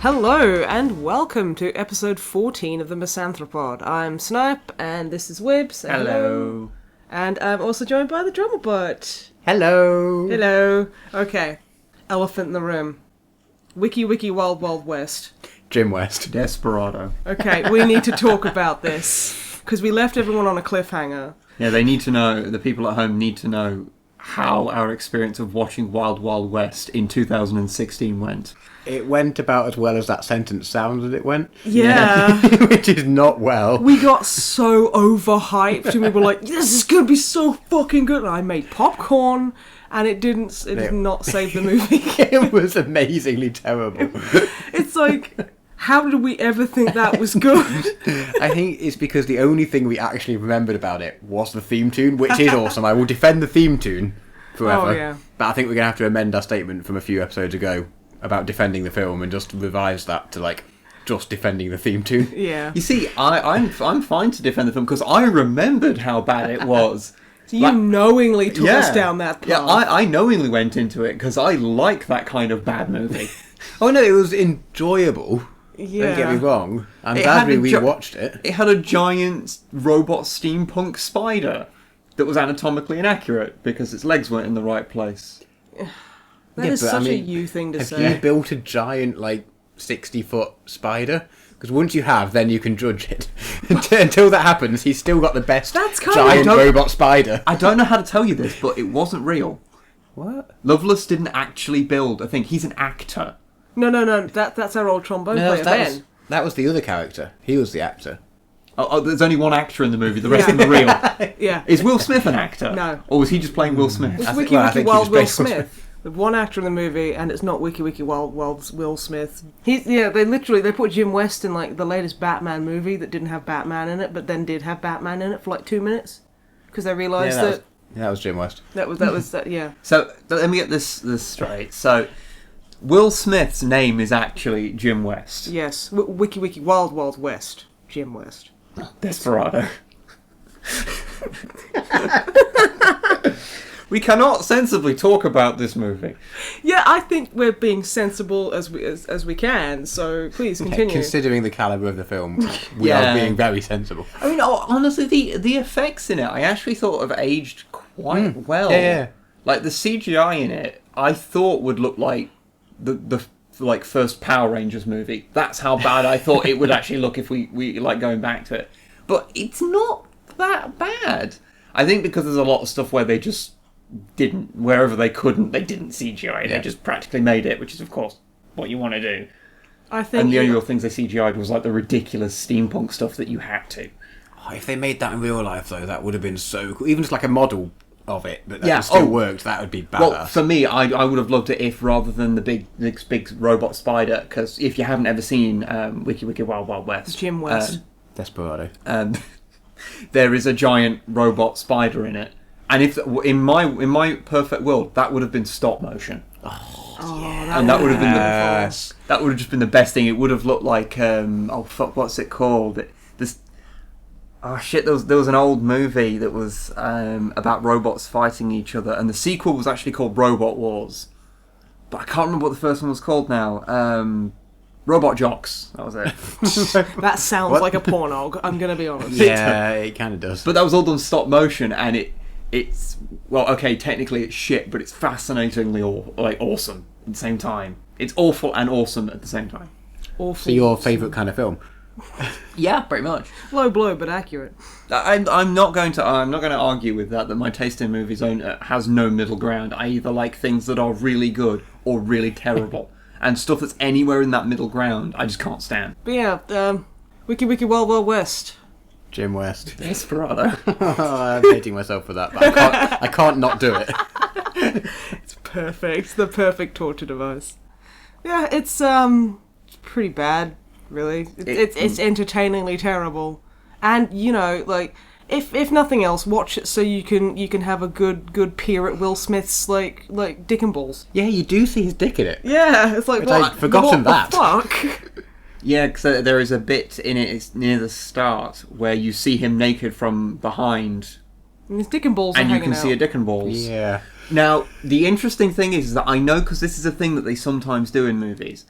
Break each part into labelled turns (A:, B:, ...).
A: Hello, and welcome to episode 14 of the MisanthroPod. I'm Snipe, and this is Wibbs.
B: Hello.
A: And I'm also joined by the drummer bot.
B: Hello.
A: Hello. Okay. Elephant in the room. Wiki Wild Wild West.
B: Jim West. Desperado.
A: Okay, we need to talk about this, because we left everyone on a cliffhanger.
B: Yeah, they need to know, the people at home need to know how our experience of watching Wild Wild West in 2016 went.
C: It went about as well as that sentence sounded it went.
A: Yeah.
C: Which is not well.
A: We got so overhyped, and we were like, this is going to be so fucking good. And I made popcorn, and it did not save the movie.
C: It was amazingly terrible.
A: It's like, how did we ever think that was good?
C: I think it's because the only thing we actually remembered about it was the theme tune, which is awesome. I will defend the theme tune forever.
A: Oh, yeah.
C: But I think we're going to have to amend our statement from a few episodes ago about defending the film and just revise that to, like, just defending the theme tune.
A: Yeah.
B: You see, I'm fine to defend the film because I remembered how bad it was.
A: So you knowingly took us down that path.
B: Yeah, I knowingly went into it because I like that kind of bad movie.
C: Oh no, it was enjoyable.
A: Yeah.
C: Don't get me wrong. I'm
B: It
C: glad
B: had
C: we
B: a
C: rewatched it.
B: It had a giant robot steampunk spider that was anatomically inaccurate because its legs weren't in the right place.
A: That is such a you thing to
C: have
A: say.
C: you built a giant, like, 60-foot spider? Because once you have, then you can judge it. Until that happens, he's still got the best giant robot spider.
B: I don't know how to tell you this, but it wasn't real.
C: What?
B: Loveless didn't actually build a thing. He's an actor.
A: No. That's our old trombone player, Ben.
C: That was the other character. He was the actor.
B: Oh, there's only one actor in the movie. The rest of them are real.
A: Yeah.
B: Is Will Smith an actor?
A: No.
B: Or was he just playing Will Smith?
A: It's
C: I
A: Wiki
C: think he
A: Wild
C: was
A: Will
C: based on
A: Smith. With one actor in the movie, and it's not Wiki Wild Will Smith. They put Jim West in, like, the latest Batman movie that didn't have Batman in it, but then did have Batman in it for like 2 minutes. Because they realised that
C: was Jim West.
A: that was yeah.
B: So, let me get this straight. So, Will Smith's name is actually Jim West.
A: Yes. Wiki Wild West. Jim West.
B: Desperado. We cannot sensibly talk about this movie.
A: Yeah, I think we're being sensible as we can, so please continue.
C: Considering the calibre of the film, we are being very sensible.
B: I mean, honestly, the effects in it, I actually thought have aged quite well.
C: Yeah.
B: Like, the CGI in it, I thought would look like the like first Power Rangers movie. That's how bad I thought it would actually look if we like going back to it. But it's not that bad. I think because there's a lot of stuff where they just didn't, wherever they couldn't, they didn't CGI. They just practically made it, which is of course what you want to do.
A: I think.
B: And the only real things they CGI'd was like the ridiculous steampunk stuff that you had to.
C: Oh, if they made that in real life, though, that would have been so cool. Even just like a model of it, but that still worked. That would be badass.
B: Well, for me, I would have loved it if rather than the big robot spider, because if you haven't ever seen Wiki Wild Wild West,
A: Jim West,
C: Desperado,
B: there is a giant robot spider in it, and if in my perfect world, that would have been stop motion. That would have been that would have just been the best thing. It would have looked like what's it called? There was an old movie that was about robots fighting each other, and the sequel was actually called Robot Wars, but I can't remember what the first one was called now. Robot Jocks, that was it.
A: That sounds like a pornog, I'm gonna be honest.
C: Yeah, it kind of does.
B: But that was all done stop motion, and it's well, okay, technically it's shit, but it's fascinatingly awesome at the same time. It's awful and awesome at the same time.
A: Awful.
C: So your favourite kind of film?
B: Yeah, pretty much.
A: Low blow, but accurate.
B: I'm not going to argue with that my taste in movies has no middle ground. I either like things that are really good or really terrible, and stuff that's anywhere in that middle ground I just can't stand.
A: But yeah, Wiki Wild West.
C: Jim West.
B: Desperado.
C: I'm hating myself for that, but I can't not do it.
A: It's perfect. It's the perfect torture device. Yeah, it's pretty bad. Really, it's entertainingly terrible, And, you know, like, if nothing else, watch it so you can have a good peer at Will Smith's, like dick and balls.
C: Yeah, you do see his dick in it.
A: Yeah, it's like, what?
C: I'd forgotten
A: what
C: that.
A: The fuck?
B: Yeah, because there is a bit in it, it's near the start, where you see him naked from behind.
A: And his dick and balls are
B: and you
A: hanging
B: can see a
A: out.
B: dick and balls.
C: Yeah.
B: Now, the interesting thing is that I know, because this is a thing that they sometimes do in movies,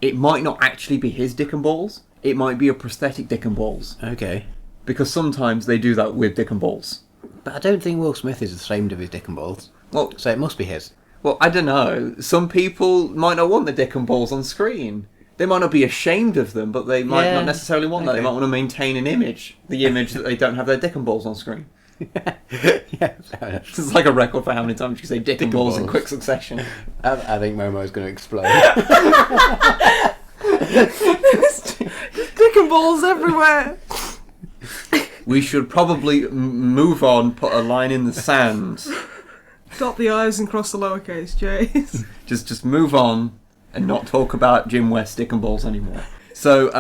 B: it might not actually be his dick and balls. It might be a prosthetic dick and balls.
C: Okay.
B: Because sometimes they do that with dick and balls.
C: But I don't think Will Smith is ashamed of his dick and balls.
B: Well,
C: So it must be his.
B: well, I don't know. Some people might not want the dick and balls on screen. They might not be ashamed of them, but they might
C: Yeah.
B: not necessarily want that. They
C: Okay.
B: might want to maintain an image. The image that they don't have their dick and balls on screen.
C: Yeah, fair enough.
B: It's like a record for how many times you say dick and
C: and
B: balls in
C: balls.
B: quick succession.
C: I think Momo's going to explode.
A: Dick and balls everywhere.
B: We should probably move on, put a line in the sand.
A: Dot the I's and cross the lowercase J's.
B: Just move on and not talk about Jim West dick and balls anymore. So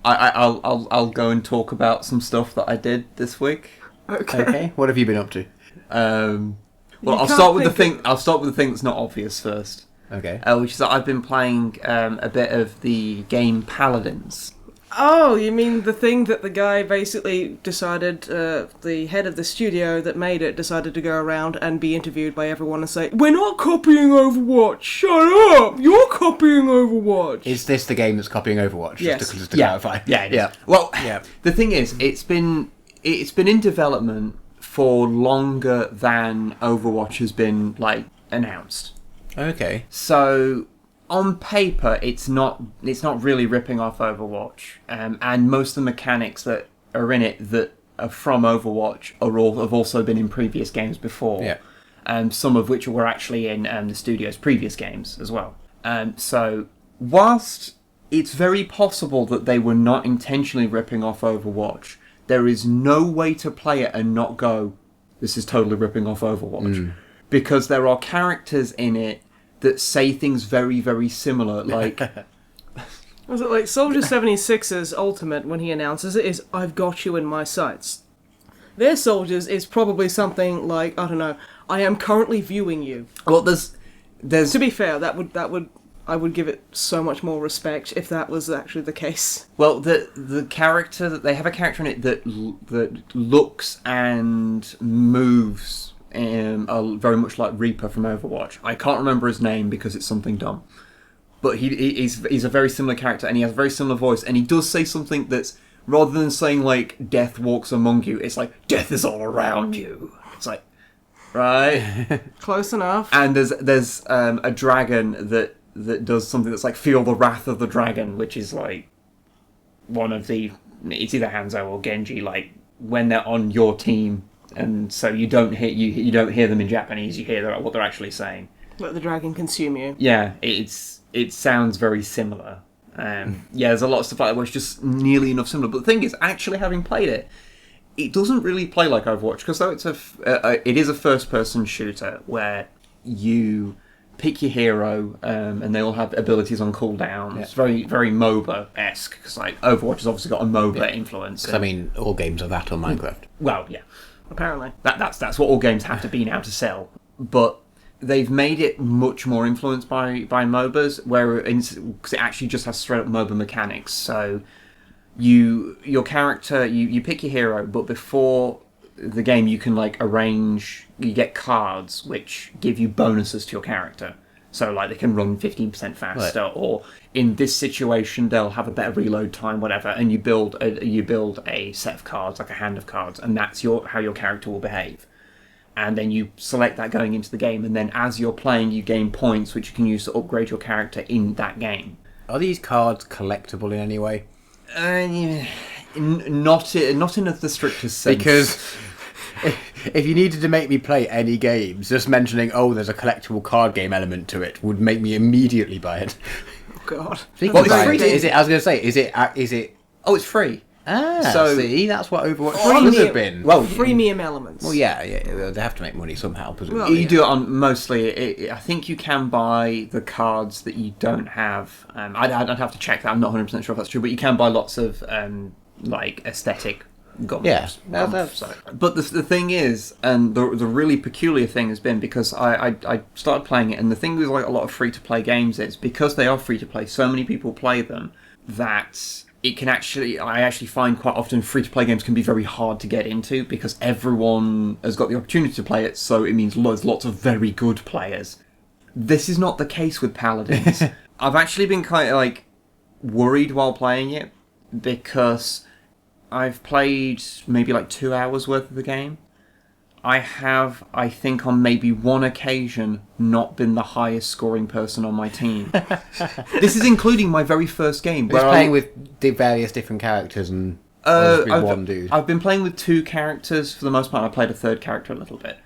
B: I'll go and talk about some stuff that I did this week.
A: Okay.
C: What have you been up to?
B: Well,
A: You
B: I'll
A: can't
B: start with the
A: think
B: thing. I'll start with the thing that's not obvious first,
C: Okay.
B: which is that I've been playing a bit of the game Paladins.
A: Oh, you mean the thing that the guy basically decided, the head of the studio that made it decided to go around and be interviewed by everyone and say, "We're not copying Overwatch, shut up, you're copying Overwatch."
C: Is this the game that's copying Overwatch?
A: Yes.
C: Just to
B: Yeah.
C: clarify.
B: Yeah, it is.
C: Yeah.
B: Well,
C: Yeah.
B: the thing is, it's been in development for longer than Overwatch has been announced.
C: Okay.
B: So on paper, it's not really ripping off Overwatch, and most of the mechanics that are in it that are from Overwatch have also been in previous games before.
C: Yeah.
B: Some of which were actually in the studio's previous games as well. So whilst it's very possible that they were not intentionally ripping off Overwatch, there is no way to play it and not go, this is totally ripping off Overwatch. Because there are characters in it that say things very, very similar, like...
A: Was it like Soldier 76's ultimate when he announces it is, "I've got you in my sights"? Their soldiers is probably something like, I don't know, "I am currently viewing you."
B: Well, there's
A: To be fair, that would I would give it so much more respect if that was actually the case.
B: Well, the character that they have a character in it that looks and moves very much like Reaper from Overwatch. I can't remember his name because it's something dumb, but he's a very similar character and he has a very similar voice and he does say something that's, rather than saying like "death walks among you," it's like "death is all around you." It's like, right?
A: Close enough.
B: And there's a dragon that does something that's like "feel the wrath of the dragon," which is like one of it's either Hanzo or Genji, like when they're on your team, and so you don't hear them in Japanese, you hear what they're actually saying.
A: Let the dragon consume you.
B: Yeah, it sounds very similar. Yeah, there's a lot of stuff like that where it's just nearly enough similar. But the thing is, actually having played it, it doesn't really play like Overwatch, because though it is a first-person shooter where you pick your hero, and they all have abilities on cooldown.
C: Yeah.
B: It's very, very MOBA-esque, because like Overwatch has obviously got a MOBA influence.
C: 'Cause, I mean, all games are that on Minecraft.
B: Well, yeah,
A: Apparently.
B: that's what all games have to be now to sell. But they've made it much more influenced by MOBAs, because it actually just has straight up MOBA mechanics. So your character, you pick your hero, but before the game you can you get cards which give you bonuses to your character. So like they can run 15% faster,
C: Right.
B: or in this situation they'll have a better reload time, whatever, and you build a set of cards, like a hand of cards, and that's how your character will behave. And then you select that going into the game, and then as you're playing you gain points which you can use to upgrade your character in that game.
C: Are these cards collectible in any way?
B: Not in the strictest sense.
C: Because if you needed to make me play any games, just mentioning, there's a collectible card game element to it, would make me immediately buy it.
A: Oh God.
C: Speaking of
B: it's
C: buying,
B: free.
C: is it? I was going to say, is it?
B: Oh, it's free.
C: See, that's what Overwatch should have been.
B: Well,
A: Freemium elements.
C: Well, yeah, they have to make money somehow, presumably.
A: Well,
B: you
A: yeah.
B: do it on mostly. I think you can buy the cards that you don't have. I'd have to check that. I'm not 100% sure if that's true, but you can buy lots of aesthetic got
C: Yeah,
B: so. But the thing is, and the really peculiar thing has been, because I started playing it, and the thing with like a lot of free-to-play games is, because they are free-to-play, so many people play them, that it can I actually find quite often free-to-play games can be very hard to get into, because everyone has got the opportunity to play it, so it means there's lots of very good players. This is not the case with Paladins. I've actually been kind of like worried while playing it, because I've played maybe like 2 hours worth of the game. I have, I think on maybe one occasion, not been the highest scoring person on my team. This is including my very first game.
C: Where playing with the various different characters and one dude.
B: I've been playing with 2 characters for the most part. I played a 3rd character a little bit.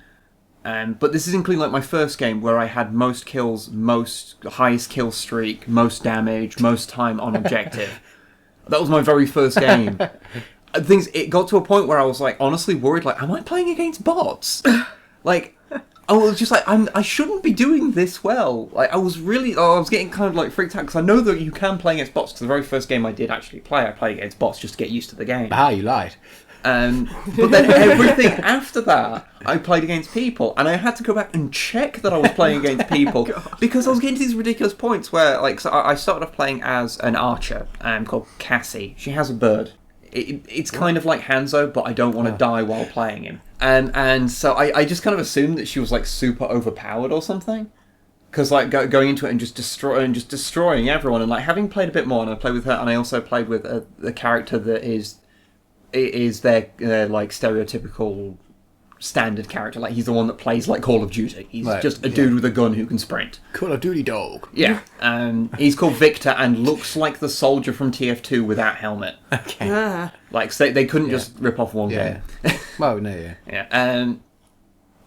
B: But this is including like my first game, where I had most kills, highest kill streak, most damage, most time on objective. That was my very first game. It got to a point where I was like honestly worried, like, am I playing against bots? Like, I was just like, I shouldn't be doing this well. Like, I was getting kind of like freaked out, because I know that you can play against bots. Because the very first game I did actually play, I played against bots just to get used to the game.
C: You lied.
B: But then everything after that, I played against people, and I had to go back and check that I was playing against people, because I was getting to these ridiculous points where, like, so I started off playing as an archer called Cassie. She has a bird. It's kind of like Hanzo, but I don't want to die while playing him. And so I just kind of assumed that she was like super overpowered or something. Because like going into it and just destroying everyone, and like having played a bit more, and I played with her, and I also played with a character that is their like stereotypical standard character. Like, he's the one that plays like Call of Duty. He's just a dude with a gun who can sprint.
C: Call of Duty dog.
B: Yeah. He's called Victor and looks like the soldier from TF2 without helmet.
C: Okay.
B: Like, so they couldn't just rip off one game.
C: Well, no, yeah.
B: Yeah. And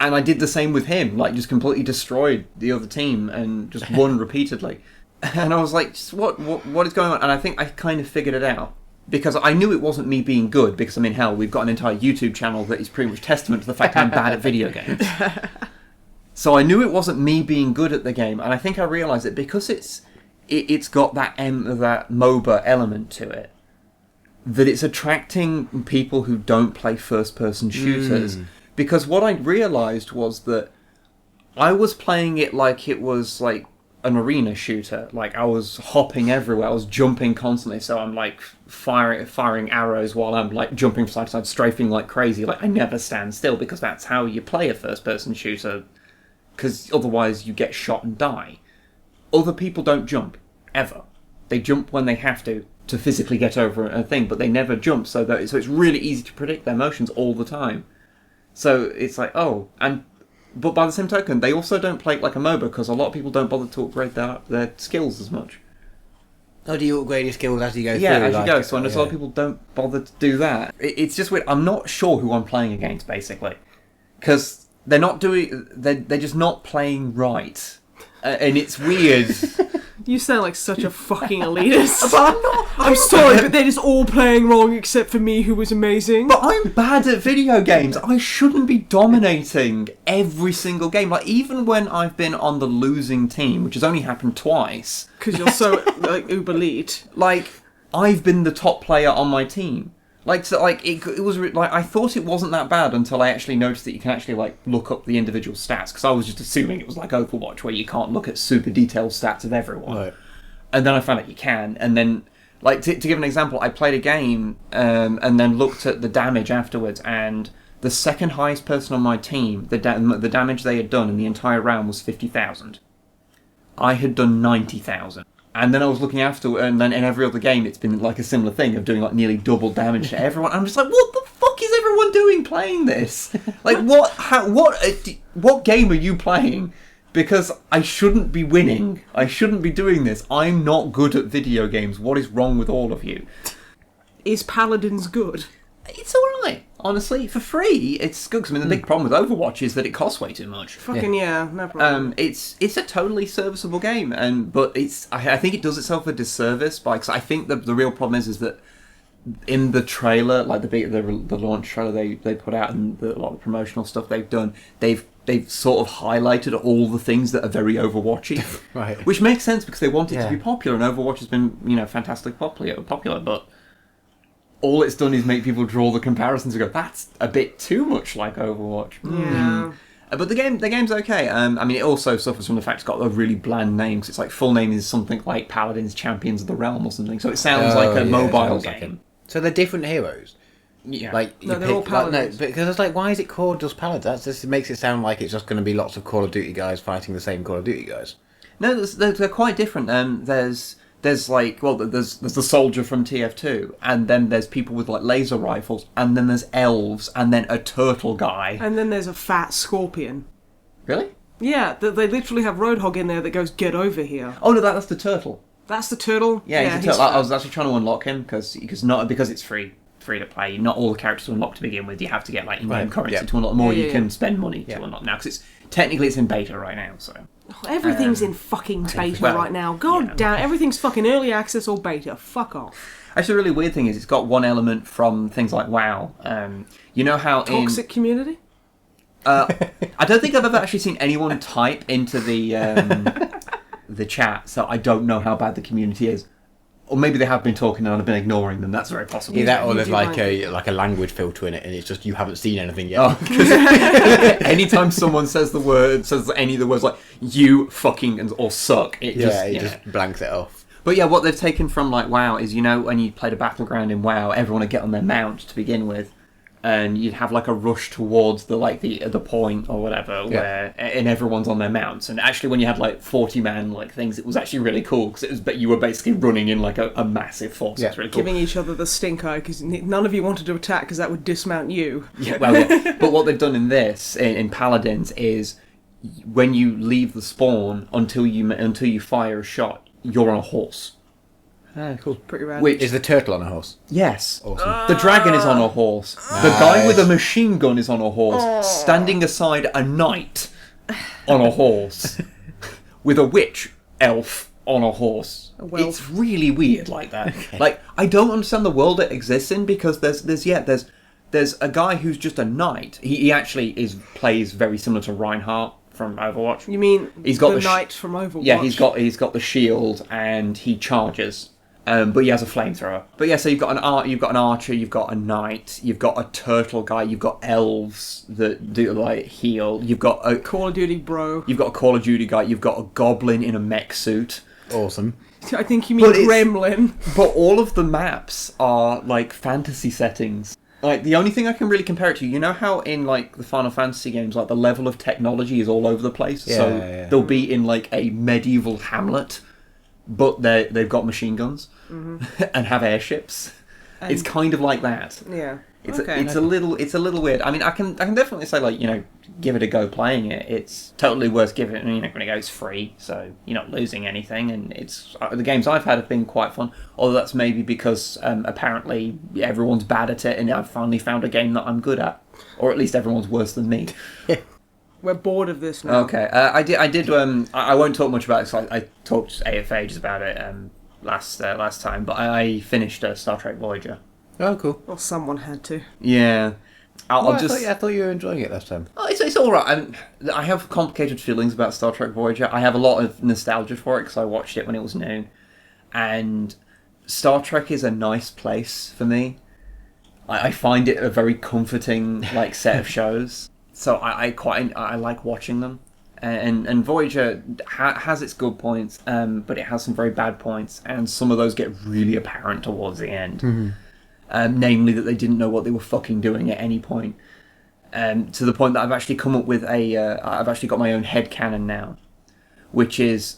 B: I did the same with him. Like, just completely destroyed the other team and just won repeatedly. And I was like, what is going on? And I think I kind of figured it out. Because I knew it wasn't me being good, because, I mean, hell, we've got an entire YouTube channel that is pretty much testament to the fact I'm bad at video games. So I knew it wasn't me being good at the game, and I think I realised that because it's got that MOBA element to it, that it's attracting people who don't play first-person shooters. Because what I realised was that I was playing it like it was, like, an arena shooter. Like, I was hopping everywhere, I was jumping constantly, so I'm like firing arrows while I'm like jumping from side to side, strafing like crazy. Like, I never stand still, because that's how you play a first person shooter, because otherwise you get shot and die. Other people don't jump ever. They jump when they have to physically get over a thing, but they never jump, so it's really easy to predict their motions all the time. So it's like, but by the same token, they also don't play it like a MOBA, because a lot of people don't bother to upgrade their skills as much.
C: Oh, do you upgrade your skills as you go through?
B: Yeah, as you go. So a lot of people don't bother to do that. It's just weird. I'm not sure who I'm playing against, basically. Because they're just not playing right. And it's weird.
A: You sound like such a fucking elitist. But I'm sorry, but they're just all playing wrong except for me, who was amazing.
B: But I'm bad at video games. I shouldn't be dominating every single game. Like, even when I've been on the losing team, which has only happened twice.
A: Because you're so, like, uber elite.
B: Like, I've been the top player on my team. Like, so, like, it was, like, I thought it wasn't that bad until I actually noticed that you can actually, like, look up the individual stats, because I was just assuming it was like Overwatch, where you can't look at super detailed stats of everyone.
C: Right.
B: And then I found out you can, and then, like, to give an example, I played a game, and then looked at the damage afterwards, and the second highest person on my team, the damage they had done in the entire round was 50,000. I had done 90,000. And then I was looking after, and then in every other game, it's been like a similar thing of doing like nearly double damage to everyone. I'm just like, what the fuck is everyone doing playing this? Like, what game are you playing? Because I shouldn't be winning. I shouldn't be doing this. I'm not good at video games. What is wrong with all of you?
A: Is Paladins good?
B: It's alright. Honestly, for free, it's good. 'Cause, I mean, the big problem with Overwatch is that it costs way too much.
A: Fucking yeah, no problem.
B: It's a totally serviceable game, but I think it does itself a disservice because I think the real problem is that in the trailer, like the launch trailer they put out and a lot of the promotional stuff they've done, they've sort of highlighted all the things that are very Overwatchy,
C: right?
B: Which makes sense because they want it to be popular, and Overwatch has been fantastically popular, but all it's done is make people draw the comparisons and go, that's a bit too much like Overwatch.
A: Yeah.
B: But the game's okay. I mean, it also suffers from the fact it's got a really bland name. Cause it's like full name is something like Paladins, Champions of the Realm or something. So it sounds like a mobile game.
C: So they're different heroes.
B: Yeah.
C: Like
A: No, they're all Paladins.
C: No, because it's like, why is it called just Paladins? It makes it sound like it's just going to be lots of Call of Duty guys fighting the same Call of Duty guys.
B: No, they're quite different. There's like, well, there's the soldier from TF2, and then there's people with like laser rifles, and then there's elves, and then a turtle guy.
A: And then there's a fat scorpion.
B: Really?
A: Yeah, they literally have Roadhog in there that goes, get over here.
B: Oh no, that's the turtle.
A: That's the turtle?
B: Yeah, he's a turtle. I was actually trying to unlock him because it's free to play. Not all the characters are unlocked to begin with. You have to get like in-game currency to unlock. The more you can spend money to unlock now, because it's in beta right now. So
A: everything's in fucking beta right now. God damn, everything's fucking early access or beta. Fuck off.
B: Actually, the really weird thing is it's got one element from things like WoW. You know how
A: Toxic community?
B: I don't think I've ever actually seen anyone type into the chat, so I don't know how bad the community is. Or maybe they have been talking and I've been ignoring them. That's very possible.
C: Yeah, that or there's like a language filter in it, and it's just you haven't seen anything yet.
B: Oh, because anytime someone says any of the words like "you fucking" or "suck," it just
C: blanks it off.
B: But yeah, what they've taken from like WoW is, you know, when you played a battleground in WoW, everyone would get on their mount to begin with, and you'd have like a rush towards the point or whatever, and everyone's on their mounts. And actually, when you had like 40-man like things, it was actually really cool because you were basically running in like a massive force.
A: Yeah.
B: It's really cool.
A: Giving each other the stink eye because none of you wanted to attack because that would dismount you.
B: Yeah, well, yeah. But what they've done in this in Paladins is when you leave the spawn until you fire a shot, you're on a horse.
C: Ah, cool.
A: Pretty rad.
C: Is the turtle on a horse?
B: Yes.
C: Awesome.
B: The dragon is on a horse. The guy with a machine gun is on a horse, standing aside a knight on a horse, with a witch elf on a horse. It's really weird like that. Okay. Like, I don't understand the world it exists in because there's a guy who's just a knight. He actually plays very similar to Reinhardt from Overwatch.
A: You mean
B: he's got
A: the knight from Overwatch?
B: Yeah, he's got the shield and he charges. But he has a flamethrower. But yeah, so you've got an archer, you've got a knight, you've got a turtle guy, you've got elves that do like heal, you've got a
A: Call of Duty bro.
B: You've got a Call of Duty guy, you've got a goblin in a mech suit.
C: Awesome.
A: I think you mean Gremlin.
B: But all of the maps are like fantasy settings. Like, the only thing I can really compare it to, you know how in like the Final Fantasy games, like the level of technology is all over the place. They'll be in like a medieval hamlet, but they've got machine guns and have airships. It's kind of like that.
A: Yeah.
B: It's a little weird. I mean, I can definitely say, like, you know, give it a go playing it. it's totally worth giving it. You know, when it goes free, so you're not losing anything, and it's the games I've had have been quite fun. Although that's maybe because apparently everyone's bad at it, and I've finally found a game that I'm good at, or at least everyone's worse than me.
A: We're bored of this now.
B: Okay, I did. I won't talk much about it. So I talked for ages about it last time, but I finished Star Trek Voyager.
C: Oh, cool.
A: Well, someone had to.
B: Yeah. I
C: thought you were enjoying it last time.
B: Oh, it's all right. I have complicated feelings about Star Trek Voyager. I have a lot of nostalgia for it because I watched it when it was new, and Star Trek is a nice place for me. I find it a very comforting like set of shows. So I like watching them, and Voyager has its good points, but it has some very bad points, and some of those get really apparent towards the end. Mm-hmm. Namely that they didn't know what they were fucking doing at any point, to the point that I've actually come up with I've actually got my own headcanon now, which is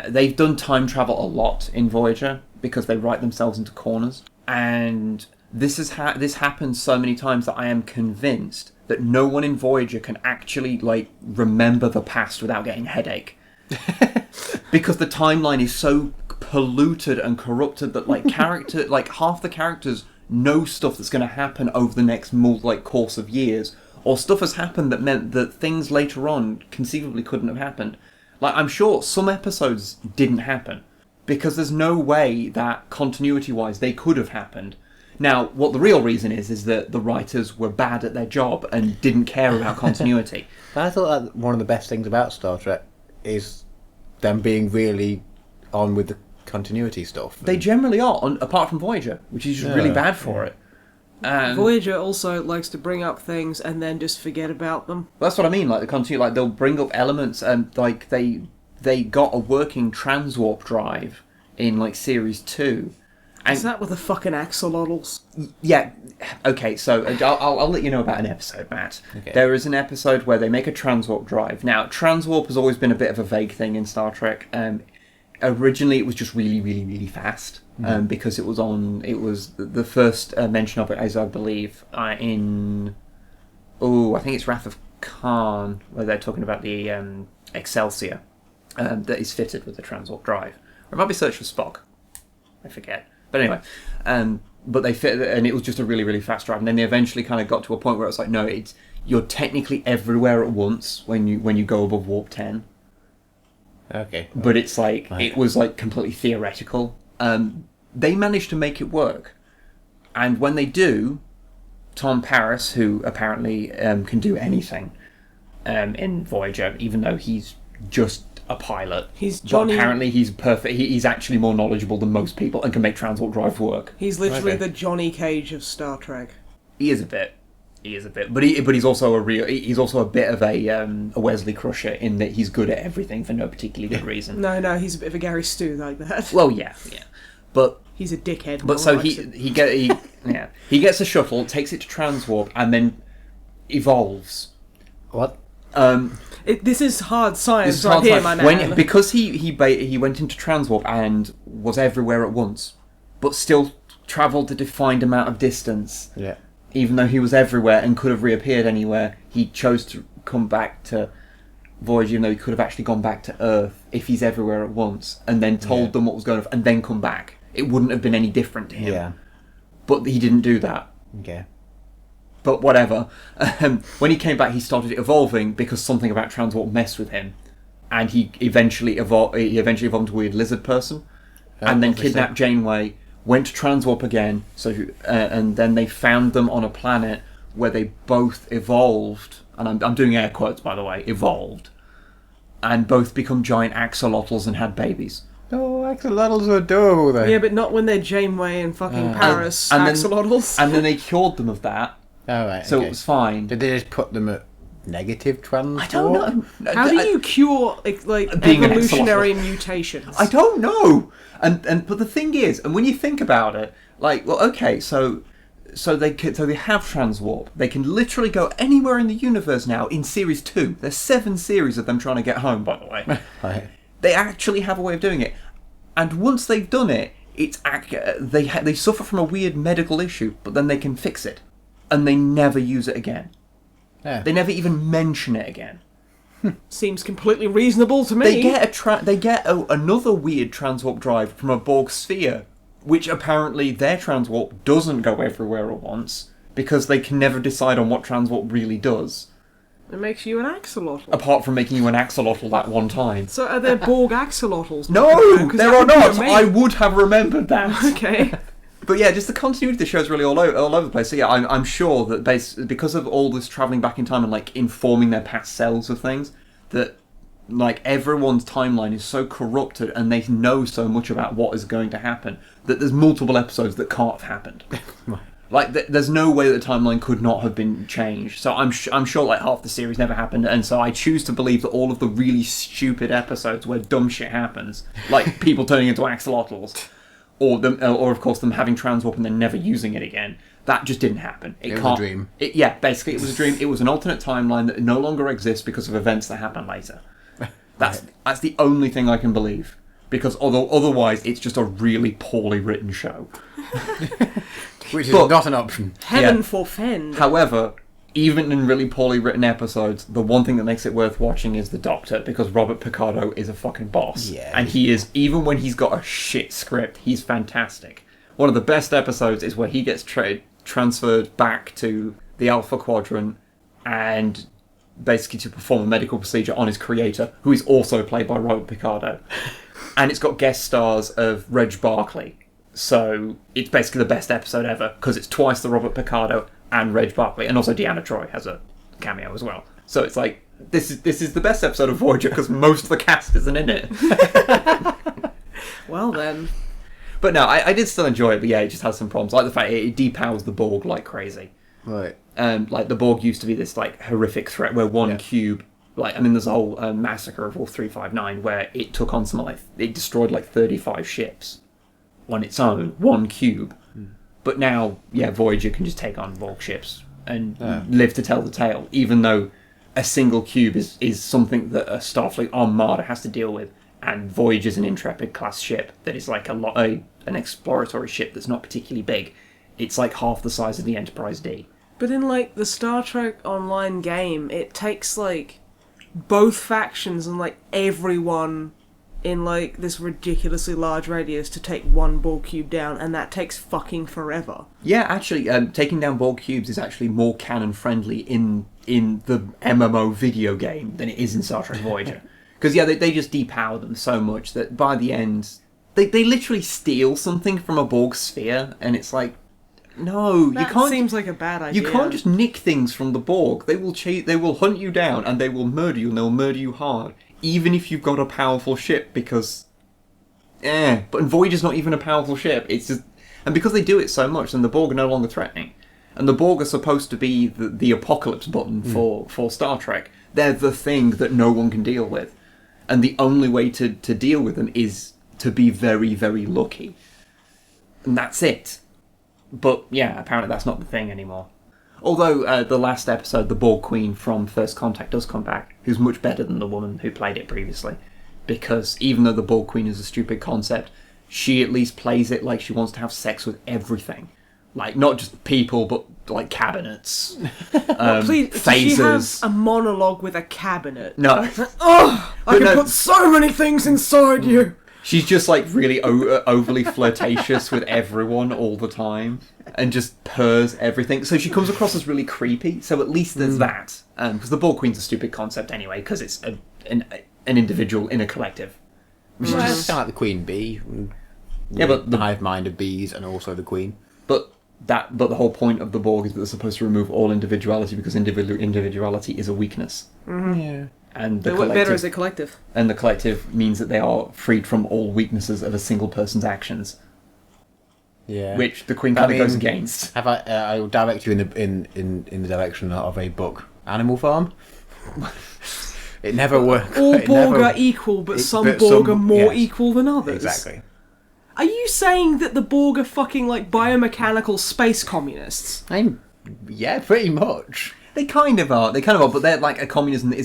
B: they've done time travel a lot in Voyager because they write themselves into corners, and this happens so many times that I am convinced that no one in Voyager can actually like remember the past without getting a headache. Because the timeline is so polluted and corrupted that like half the characters know stuff that's going to happen over the next course of years, or stuff has happened that meant that things later on conceivably couldn't have happened. Like, I'm sure some episodes didn't happen because there's no way that continuity-wise they could have happened. Now, what the real reason is that the writers were bad at their job and didn't care about continuity.
C: But I thought that one of the best things about Star Trek is them being really on with the continuity stuff.
B: They generally are, apart from Voyager, which is just really bad for it.
A: Voyager also likes to bring up things and then just forget about them.
B: That's what I mean. Like the continuity, like they'll bring up elements, and like they got a working transwarp drive in like series 2. And
A: is that with the fucking axolotls?
B: Yeah. Okay. So I'll let you know about an episode, Matt.
C: Okay.
B: There is an episode where they make a transwarp drive. Now, transwarp has always been a bit of a vague thing in Star Trek. Originally, it was just really, really, really fast. Because it was the first mention of it, as I believe, I think it's Wrath of Khan, where they're talking about the Excelsior that is fitted with the transwarp drive. Or it might be Search for Spock. I forget. But anyway, but they fit, and it was just a really, really fast drive. And then they eventually kind of got to a point where it's like, no, you're technically everywhere at once when you go above warp 10.
C: Okay.
B: But it's like it was like completely theoretical. They managed to make it work, and when they do, Tom Paris, who apparently can do anything in Voyager, even though he's just a pilot, but apparently he's perfect. He's actually more knowledgeable than most people and can make transport drive work.
A: He's literally the Johnny Cage of Star Trek.
B: He is a bit, but he's also he's also a bit of a Wesley Crusher in that he's good at everything for no particularly good reason.
A: No, he's a bit of a Gary Stu like that.
B: Well, yeah, but
A: he's a dickhead.
B: But so he gets a shuttle, takes it to Transwarp, and then evolves.
C: What?
A: This is hard science my man.
B: Because he went into Transwarp and was everywhere at once, but still travelled a defined amount of distance.
C: Yeah.
B: Even though he was everywhere and could have reappeared anywhere, he chose to come back to Voyager, even though he could have actually gone back to Earth if he's everywhere at once, and then told them what was going on, and then come back. It wouldn't have been any different to him. Yeah. But he didn't do that.
C: Okay.
B: But whatever. When he came back, he started evolving because something about Transwarp messed with him, and he eventually evolved into a weird lizard person, and then kidnapped Janeway. Went to Transwarp again, and then they found them on a planet where they both evolved, and I'm doing air quotes by the way, evolved, and both become giant axolotls and had babies.
C: Oh, axolotls are adorable though.
A: Yeah, but not when they're Janeway and fucking Paris axolotls.
B: And then they cured them of that.
C: Oh, right,
B: so it was fine.
C: Did they just put them at negative transport?
B: I don't know.
A: How do you cure evolutionary mutations?
B: I don't know. And but the thing is, and when you think about it, like, well, okay, so they have Transwarp. They can literally go anywhere in the universe now. In series 2, there's 7 series of them trying to get home. By the way,
C: right.
B: They actually have a way of doing it. And once they've done it, they suffer from a weird medical issue, but then they can fix it, and they never use it again.
C: Yeah.
B: They never even mention it again.
A: Seems completely reasonable to me.
B: They get another weird transwarp drive from a Borg sphere, which apparently their transwarp doesn't go everywhere at once because they can never decide on what transwarp really does.
A: It makes you an axolotl.
B: Apart from making you an axolotl that one time.
A: So are there Borg axolotls?
B: No, there are not. I would have remembered that.
A: Okay.
B: But yeah, just the continuity of the show is really all over the place. So yeah, I'm sure that because of all this travelling back in time and like informing their past selves of things, that like everyone's timeline is so corrupted and they know so much about what is going to happen that there's multiple episodes that can't have happened. Like there's no way that the timeline could not have been changed. So I'm sure like half the series never happened, and so I choose to believe that all of the really stupid episodes where dumb shit happens, like people turning into axolotls. Or of course them having Transwarp and then never using it again. That just didn't happen.
C: It was a dream.
B: Basically it was a dream. It was an alternate timeline that no longer exists because of events that happen later. That's the only thing I can believe. Because otherwise it's just a really poorly written show.
C: Which is not an option.
A: Heaven forfend.
B: However, even in really poorly written episodes, the one thing that makes it worth watching is the Doctor, because Robert Picardo is a fucking boss.
C: Yeah.
B: And he is, even when he's got a shit script, he's fantastic. One of the best episodes is where he gets transferred back to the Alpha Quadrant and basically to perform a medical procedure on his creator, who is also played by Robert Picardo. And it's got guest stars of Reg Barclay. So it's basically the best episode ever, because it's twice the Robert Picardo and Reg Barclay, and also Deanna Troi has a cameo as well. So it's like, this is the best episode of Voyager because most of the cast isn't in it.
A: Well then.
B: But no, I did still enjoy it, but yeah, it just has some problems. Like the fact it depowers the Borg like crazy.
C: Right.
B: Like the Borg used to be this like horrific threat where one cube, like, I mean, there's a whole massacre of all 359 where it took on something like, it destroyed like 35 ships on its own, one cube. But now, Voyager can just take on Borg ships and live to tell the tale, even though a single cube is something that a Starfleet Armada has to deal with, and Voyager's an Intrepid class ship that is like an exploratory ship that's not particularly big. It's like half the size of the Enterprise D.
A: But in like the Star Trek Online game, it takes like both factions and like everyone in like this ridiculously large radius to take one Borg cube down, and that takes fucking forever.
B: Yeah, actually, taking down Borg cubes is actually more canon friendly in the MMO video game than it is in Star Trek Voyager. Because they just depower them so much that by the end they literally steal something from a Borg sphere, and it's like, no,
A: that
B: you can't.
A: Seems like a bad idea.
B: You can't just nick things from the Borg. They will hunt you down and they will murder you, and they'll murder you hard, even if you've got a powerful ship. Because, but Voyager's not even a powerful ship. It's just, and because they do it so much, then the Borg are no longer threatening. And the Borg are supposed to be the apocalypse button for Star Trek. They're the thing that no one can deal with, and the only way to deal with them is to be very, very lucky, and that's it. But yeah, apparently that's not the thing anymore. Although the last episode, the Borg Queen from First Contact does come back, who's much better than the woman who played it previously. Because even though the Borg Queen is a stupid concept, she at least plays it like she wants to have sex with everything. Like, not just people, but like cabinets,
A: Please,
B: phasers.
A: she has a monologue with a cabinet.
B: No.
A: Oh, I can put so many things inside you!
B: She's just like really overly flirtatious with everyone all the time, and just purrs everything. So she comes across as really creepy. So at least there's that, because the Borg Queen's a stupid concept anyway, because it's an individual in a collective.
C: Which is just kind of like the Queen Bee.
B: Yeah, but
C: the hive mind of bees, and also the Queen.
B: But the whole point of the Borg is that they're supposed to remove all individuality, because individuality is a weakness.
A: Mm-hmm.
C: Yeah.
B: And the
A: they
B: collective,
A: work better as a collective.
B: And the collective means that they are freed from all weaknesses of a single person's
C: Yeah.
B: which the Queen kind of goes against.
C: Have I will direct you in the direction of a book, Animal Farm. It never works.
A: All Borg are equal, but some Borg are more equal than others.
C: Exactly.
A: Are you saying that the Borg are fucking like biomechanical space communists?
C: Yeah, pretty much.
B: They kind of are, but they're like a communism that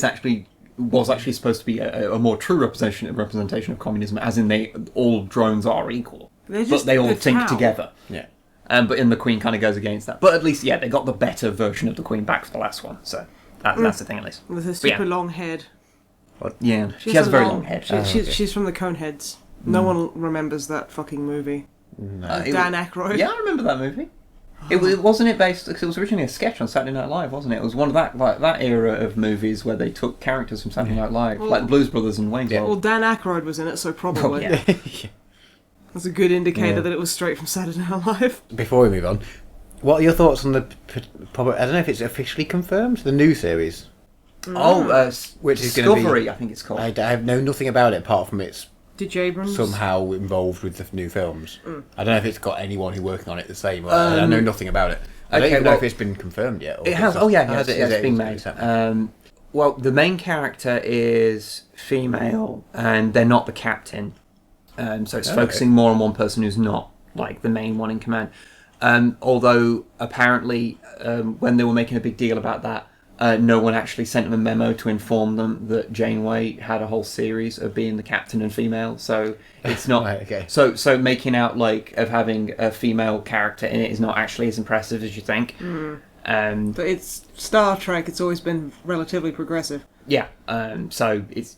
B: was actually supposed to be a more true representation of communism, as in all drones are equal, but they all think together.
C: Yeah.
B: But in the Queen kind of goes against that. But at least, they got the better version of the Queen back for the last one, so that's the thing at least.
A: With her super long head.
B: Yeah, she has a very long head.
A: She's from the Coneheads. No one remembers that fucking movie.
C: No.
A: Dan Aykroyd.
B: Yeah, I remember that movie. It wasn't based, because it was originally a sketch on Saturday Night Live, wasn't it? It was one of that era of movies where they took characters from Saturday Night Live, like Blues Brothers and Wayne's World.
A: Well, Dan Aykroyd was in it, so probably.
B: Yeah.
A: That's a good indicator that it was straight from Saturday Night Live.
C: Before we move on, what are your thoughts on the? I don't know if it's officially confirmed, the new series.
B: Which is Discovery, I think it's called.
C: I know nothing about it apart from it's
A: J.J. Abrams
C: somehow involved with the new films. I don't know if it's got anyone who's working on it the same. I know nothing about it. I don't even know if it's been confirmed yet.
B: It has. It's been made. Well, the main character is female, and they're not the captain. So it's focusing more on one person who's not like the main one in command. Although apparently, when they were making a big deal about that, no one actually sent them a memo to inform them that Janeway had a whole series of being the captain and female. So it's not.
C: Right, okay.
B: So making out of having a female character in it is not actually as impressive as you think.
A: But it's Star Trek. It's always been relatively progressive.
B: Yeah. So it's.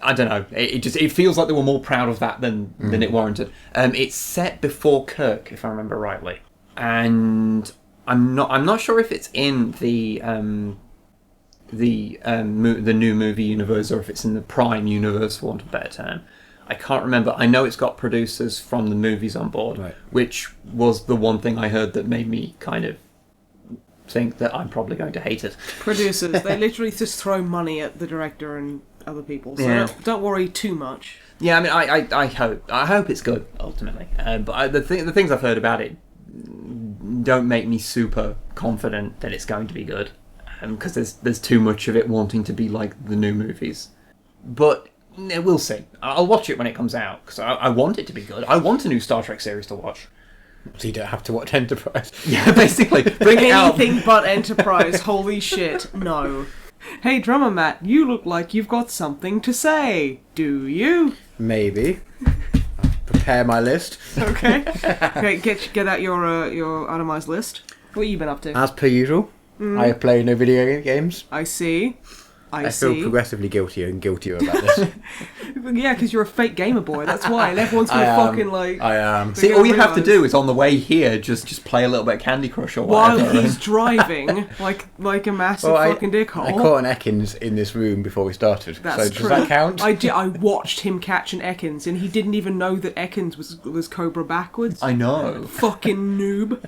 B: I don't know. It feels like they were more proud of that than it warranted. It's set before Kirk, if I remember rightly, and I'm not sure if it's in the new movie universe or if it's in the Prime universe, for want of a better term. I can't remember. I know it's got producers from the movies on board,
C: right,
B: which was the one thing I heard that made me kind of think that I'm probably going to hate it.
A: Producers, they literally just throw money at the director and other people. So don't worry too much.
B: Yeah, I mean, I hope it's good ultimately. But the things I've heard about it don't make me super confident that it's going to be good, because there's too much of it wanting to be like the new movies. But we'll see. I'll watch it when it comes out because I want it to be good. I want a new Star Trek series to watch.
C: So you don't have to watch Enterprise.
B: Yeah, basically. Bring it out.
A: Anything but Enterprise. Holy shit, no. Hey, Drummer Matt, you look like you've got something to say. Do you?
C: Maybe. Prepare my list.
A: Okay. Okay, get out your itemized list. What have you been up to?
C: As per usual, I play no video games.
A: I see.
C: I feel progressively guiltier and guiltier about this.
A: Yeah, because you're a fake gamer boy. That's why. And everyone's gonna fucking like.
C: I am.
B: See, all you have to do is on the way here, just play a little bit of Candy Crush or whatever.
A: While he's driving, like a massive fucking dickhole.
C: I caught an Ekans in this room before we started.
A: That's
C: so does that count?
A: I watched him catch an Ekans, and he didn't even know that Ekans was Cobra backwards.
B: I know.
A: Fucking noob.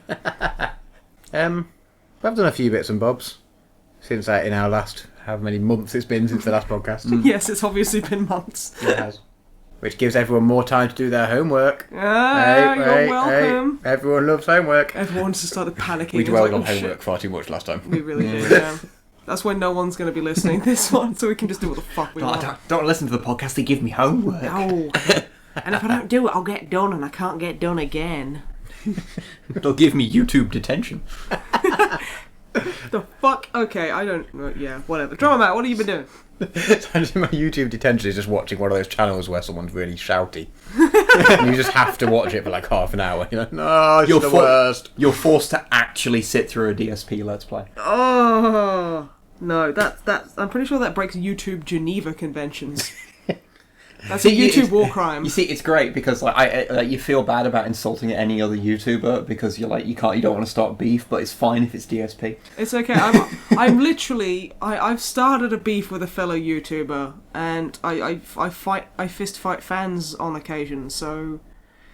C: I've done a few bits and bobs since in our last. However many months it's been since the last podcast.
A: Yes, it's obviously been months.
C: It has. Which gives everyone more time to do their homework.
A: You're welcome.
C: Hey, everyone loves homework.
A: Everyone just started panicking.
C: We dwelled on homework far too much last time.
A: We really did, yeah. That's when no one's going to be listening this one, so we can just do what the fuck we want.
B: Don't listen to the podcast, they give me homework.
A: No. And if I don't do it, I'll get done, and I can't get done again.
B: They'll give me YouTube detention.
A: The fuck? Okay, I don't... yeah, whatever. Drama Matt, what have you been doing?
C: My YouTube detention is just watching one of those channels where someone's really shouty. And you just have to watch it for like half an hour. You're like, no, it's the worst.
B: You're forced to actually sit through a DSP Let's Play.
A: Oh, no, that's... I'm pretty sure that breaks YouTube Geneva conventions. That's a YouTube war crime.
B: You see, it's great because you feel bad about insulting any other YouTuber because you don't want to start beef, but it's fine if it's DSP.
A: It's okay. I'm literally I've started a beef with a fellow YouTuber, and I fist fight fans on occasion. So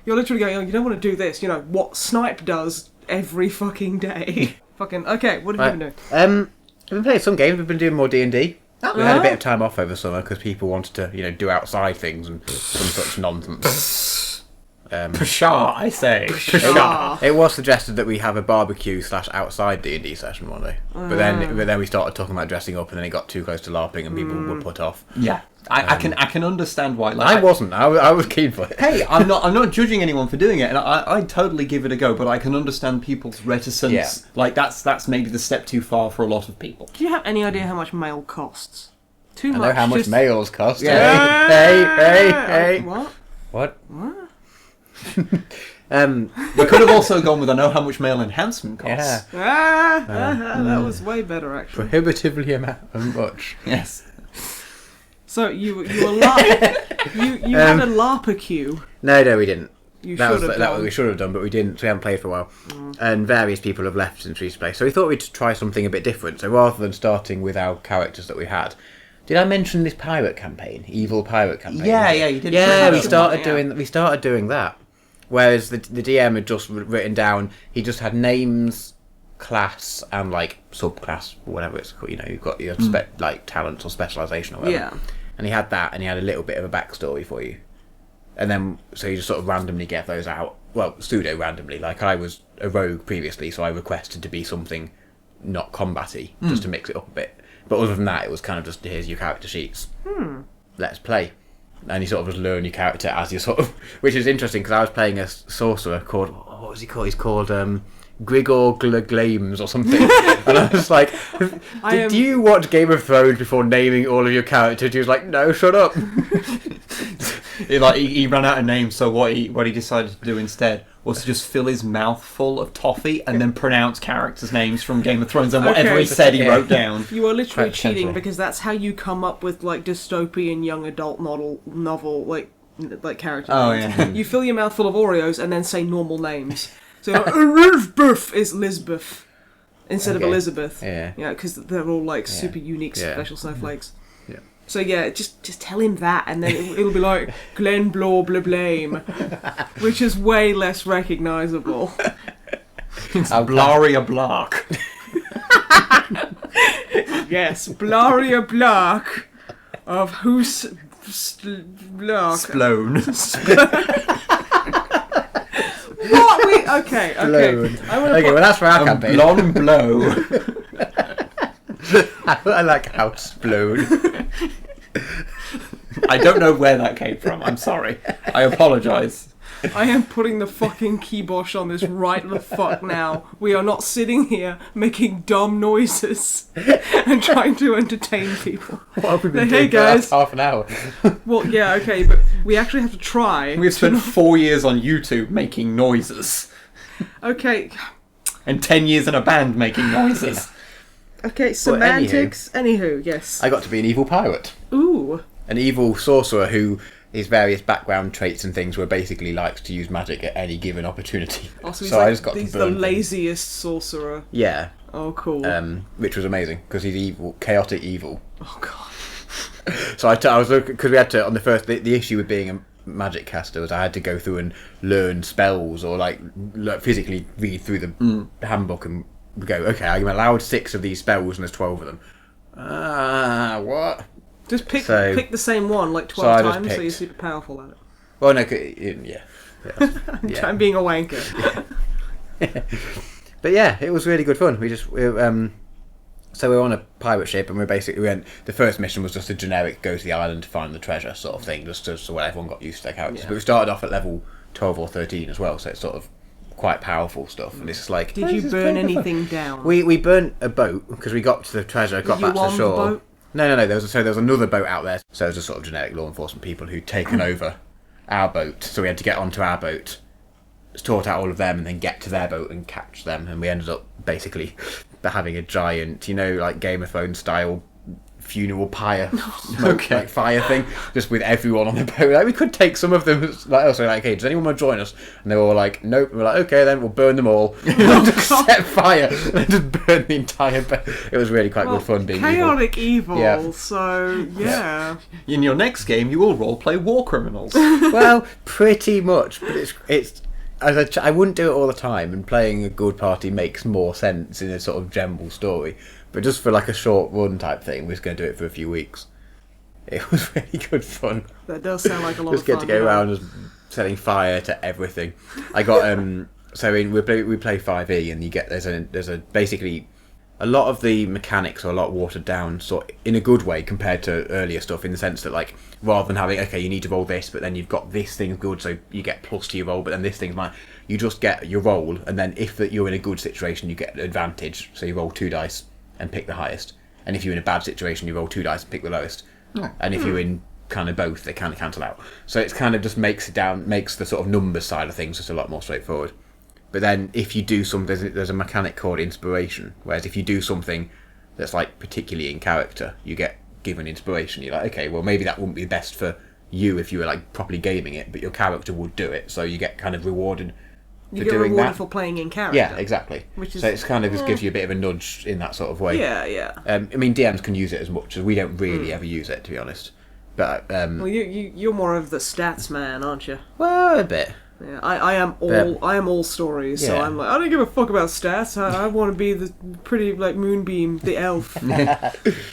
A: you're literally going, oh, you don't want to do this. You know what Snipe does every fucking day. Fucking okay. What have you been doing?
C: I've been playing some games. We've been doing more D&D. We had a bit of time off over summer because people wanted to, do outside things and some such nonsense.
B: Pshaw, I say.
A: Pshaw.
C: It was suggested that we have a barbecue / outside D&D session one day, but then we started talking about dressing up, and then it got too close to LARPing, and people were put off.
B: Yeah, I can understand why.
C: I wasn't. I was keen for it.
B: Hey, I'm not judging anyone for doing it, and I'd totally give it a go. But I can understand people's reticence.
C: Yeah.
B: Like that's maybe the step too far for a lot of people.
A: Do you have any idea how much mail costs? Too much.
C: I know how much mails cost.
B: Yeah.
C: Hey.
A: What?
B: We could have also gone with I know how much mail enhancement costs.
C: Yeah.
A: That was way better, actually.
C: Prohibitively much.
B: Yes.
A: So you had a LARPer queue.
C: No, we didn't.
A: That
C: we should have done, but we didn't. So we haven't played for a while, and various people have left since we used to play. So we thought we'd try something a bit different. So rather than starting with our characters that we had, did I mention this pirate campaign, evil pirate campaign?
B: Yeah, you did.
C: Yeah, we started doing that. Whereas the DM had just written down, he just had names, class, and like subclass, or whatever it's called. You've got your talents or specialisation or whatever.
A: Yeah.
C: And he had that, and he had a little bit of a backstory for you. And then, so you just sort of randomly get those out. Well, pseudo-randomly. Like, I was a rogue previously, so I requested to be something not combat-y, just to mix it up a bit. But other than that, it was kind of just, here's your character sheets. Let's play. And you sort of just learn your character as you sort of... Which is interesting, because I was playing a sorcerer called... What was he called? He's called Grigor Glames or something. And I was like, do you watch Game of Thrones before naming all of your characters? He was like, no, shut up.
B: He ran out of names, so what he decided to do instead was to just fill his mouth full of toffee and then pronounce characters' names from Game of Thrones, and whatever he said he wrote down.
A: You are literally cheating, because that's how you come up with like dystopian young adult novel like character names.
B: Yeah.
A: You fill your mouth full of Oreos and then say normal names. So Elizabeth is Lisbeth instead of Elizabeth.
C: Yeah.
A: Yeah, because they're all like super unique special snowflakes.
C: Yeah.
A: So yeah, just tell him that, and then it'll be like Glenn Blore Blame, which is way less recognisable.
B: It's Blaria Blark.
A: Yes, Blaria Blark. of who's
B: Splone.
A: What we okay.
C: Blown.
A: I want to
C: Okay, well that's for our campaign.
B: Blonde blow.
C: I like house blown.
B: I don't know where that came from. I'm sorry. I apologise.
A: I am putting the fucking kibosh on this right the fuck now. We are not sitting here making dumb noises and trying to entertain people.
C: What have we been
A: Hey,
C: doing for the last
A: guys.
C: half an hour?
A: Well, yeah, okay, but we actually have to try.
B: We've spent 4 years on YouTube making noises.
A: Okay,
B: And 10 years in a band making noises.
A: okay, semantics. Anywho, yes.
C: I got to be an evil pirate.
A: Ooh.
C: An evil sorcerer who his various background traits and things were basically likes to use magic at any given opportunity.
A: Also, he's
C: So
A: like,
C: I just got to
A: he's
C: burn
A: the
C: things.
A: laziest sorcerer.
C: Yeah,
A: Oh, cool.
C: which was amazing because he's evil, chaotic evil.
A: Oh, God.
C: So I was looking because we had to on the first the issue with being a magic caster was I had to go through and learn spells or like physically read through the handbook and go, okay, I'm allowed 6 of these spells and there's 12 of them. What?
A: Just pick
C: So-
A: the same one like
C: so I
A: 12
C: just
A: times so you're
C: picked-
A: super powerful at it.
C: Well, no, yeah. Yeah.
A: I'm being a wanker.
C: But yeah, it was really good fun. So we were on a pirate ship and we went. The first mission was just a generic go to the island to find the treasure sort of thing, just so everyone got used to their characters.
A: Yeah.
C: But we started off at level 12 or 13 as well, so it's sort of quite powerful stuff. And it's just like,
A: Did you burn anything down?
C: We burnt a boat because we got to the treasure, got
A: You
C: back to the
A: on the
C: shore.
A: boat?
C: No. There was another boat out there. So it was just sort of generic law enforcement people who'd taken over our boat. So we had to get onto our boat, sort out all of them, and then get to their boat and catch them. And we ended up basically having a giant, like Game of Thrones style funeral pyre, like fire thing, just with everyone on the boat. Like we could take some of them. Also, like, hey, does anyone want to join us? And they were all like, nope. And we're like, okay, then we'll burn them all. And just set fire and then just burn the entire boat. It was really quite good fun being
A: chaotic evil.
C: Yeah.
A: So yeah.
B: In your next game, you will roleplay war criminals.
C: Well, pretty much, but it's. I wouldn't do it all the time, and playing a good party makes more sense in a sort of general story. But just for like a short run type thing, we're just going to do it for a few weeks. It was really good fun.
A: That does sound like a lot
C: Just
A: of
C: get
A: fun.
C: to go
A: yeah.
C: around just setting fire to everything. I got so we play 5e, and you get there's a basically a lot of the mechanics are a lot watered down, sort in a good way compared to earlier stuff, in the sense that like rather than having okay you need to roll this, but then you've got this thing's good, so you get plus to your roll, but then this thing's mine. You just get your roll, and then if you're in a good situation, you get advantage. So you roll 2 dice and pick the highest, and if you're in a bad situation, you roll 2 dice and pick the lowest. And if you're in kind of both, they kind of cancel out. So it's kind of just makes the sort of numbers side of things just a lot more straightforward. But then if you do something, there's a mechanic called inspiration, whereas if you do something that's like particularly in character, you get given inspiration. You're like, okay, well maybe that wouldn't be best for you if you were like properly gaming it, but your character would do it, so you get kind of rewarded
A: You
C: for
A: get
C: doing
A: rewarded
C: that.
A: for playing in character.
C: Yeah, exactly.
A: Which is-
C: so it's kind of just gives you a bit of a nudge in that sort of way.
A: Yeah.
C: I mean, DMs can use it as much as we don't really ever use it, to be honest. But
A: Well, you're more of the stats man, aren't you?
C: well, a bit.
A: Yeah, I am all stories, so
C: Yeah.
A: I'm like, I don't give a fuck about stats. I want to be the pretty like Moonbeam, the elf,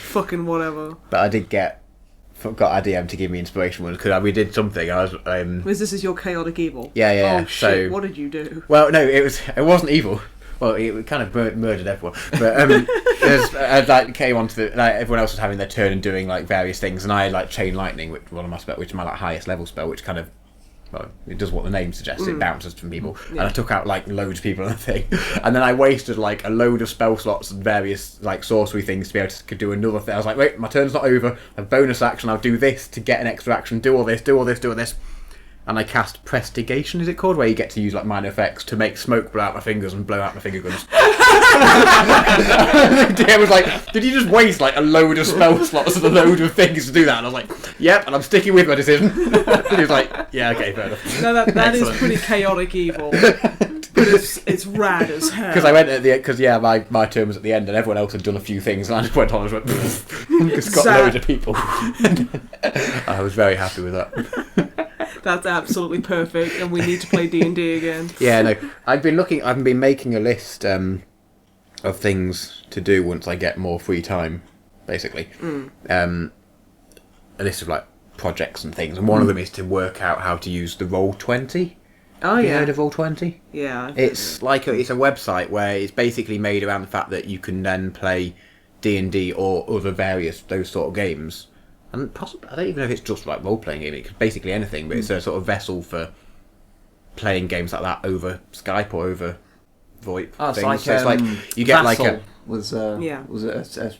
A: fucking whatever.
C: But I did got our DM to give me inspiration once because we did something. I was
A: Because this is your chaotic evil.
C: Yeah.
A: Oh shit!
C: So-
A: What did you do?
C: well, no, it wasn't evil. Well, it kind of murdered everyone. But like came onto the like everyone else was having their turn and doing like various things, and I had like chain lightning, which is my like highest level spell, which kind of. Well, it does what the name suggests. It bounces from people, and I took out like loads of people on the thing, and then I wasted like a load of spell slots and various like sorcery things to be able to do another thing. I was like, wait, my turn's not over. A bonus action, I'll do this to get an extra action. Do all this, and I cast Prestigation. Is it called? Where you get to use like minor effects to make smoke blow out my fingers and blow out my finger guns. The DM was like, did you just waste like a load of spell slots and a load of things to do that? And I was like, yep, and I'm sticking with my decision. And he was like, yeah, okay, fair enough.
A: No, that is
C: Excellent.
A: pretty chaotic evil, but it's rad as hell.
C: Because I went at the my turn was at the end and everyone else had done a few things and I just went on and just went just got
A: Zap.
C: loads of people. I was very happy with that.
A: That's absolutely perfect, and we need to play D&D again.
C: Yeah, no, I've been making a list of things to do once I get more free time, basically. a list of like projects and things, and one of them is to work out how to use the Roll20.
A: Oh
C: Have you
A: yeah.
C: heard of Roll20?
A: Yeah.
C: It's like it's a website where it's basically made around the fact that you can then play D&D or other various those sort of games, and possibly I don't even know if it's just like role playing game. It's basically anything, but it's a sort of vessel for playing games like that over Skype or over VoIP.
B: Oh, it's
C: things.
B: like,
C: So it's like you get like
B: Vassal
C: a
B: was
A: Yeah.
B: was a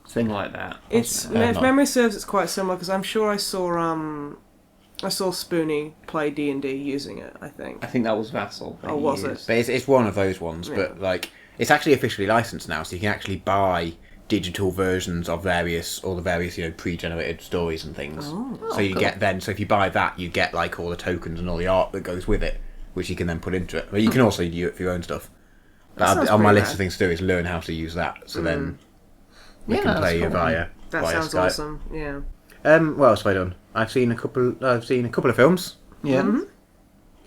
B: thing like that.
A: It's
B: wasn't it?
A: if memory serves, it's quite similar because I'm sure I saw Spoonie play D&D using it. I think.
B: I think that was Vassal. that
A: Oh,
B: he
A: was it?
B: used.
C: But it's one of those ones,
A: Yeah.
C: but like it's actually officially licensed now, so you can actually buy digital versions of all the various pre-generated stories and things.
A: Oh,
C: So you
B: cool.
C: get then, so if you buy that, you get like all the tokens and all the art that goes with it, which you can then put into it. But you can also do it for your own stuff.
A: That
C: But
A: sounds
C: on my
A: pretty
C: list of
A: rad.
C: things to do is learn how to use that. So then we
B: Yeah,
C: can
B: that's
C: play
B: cool.
C: via
A: That
C: via
A: sounds
C: Skype.
A: awesome. Yeah.
C: What else have I done? I've seen a couple of films.
B: Yeah.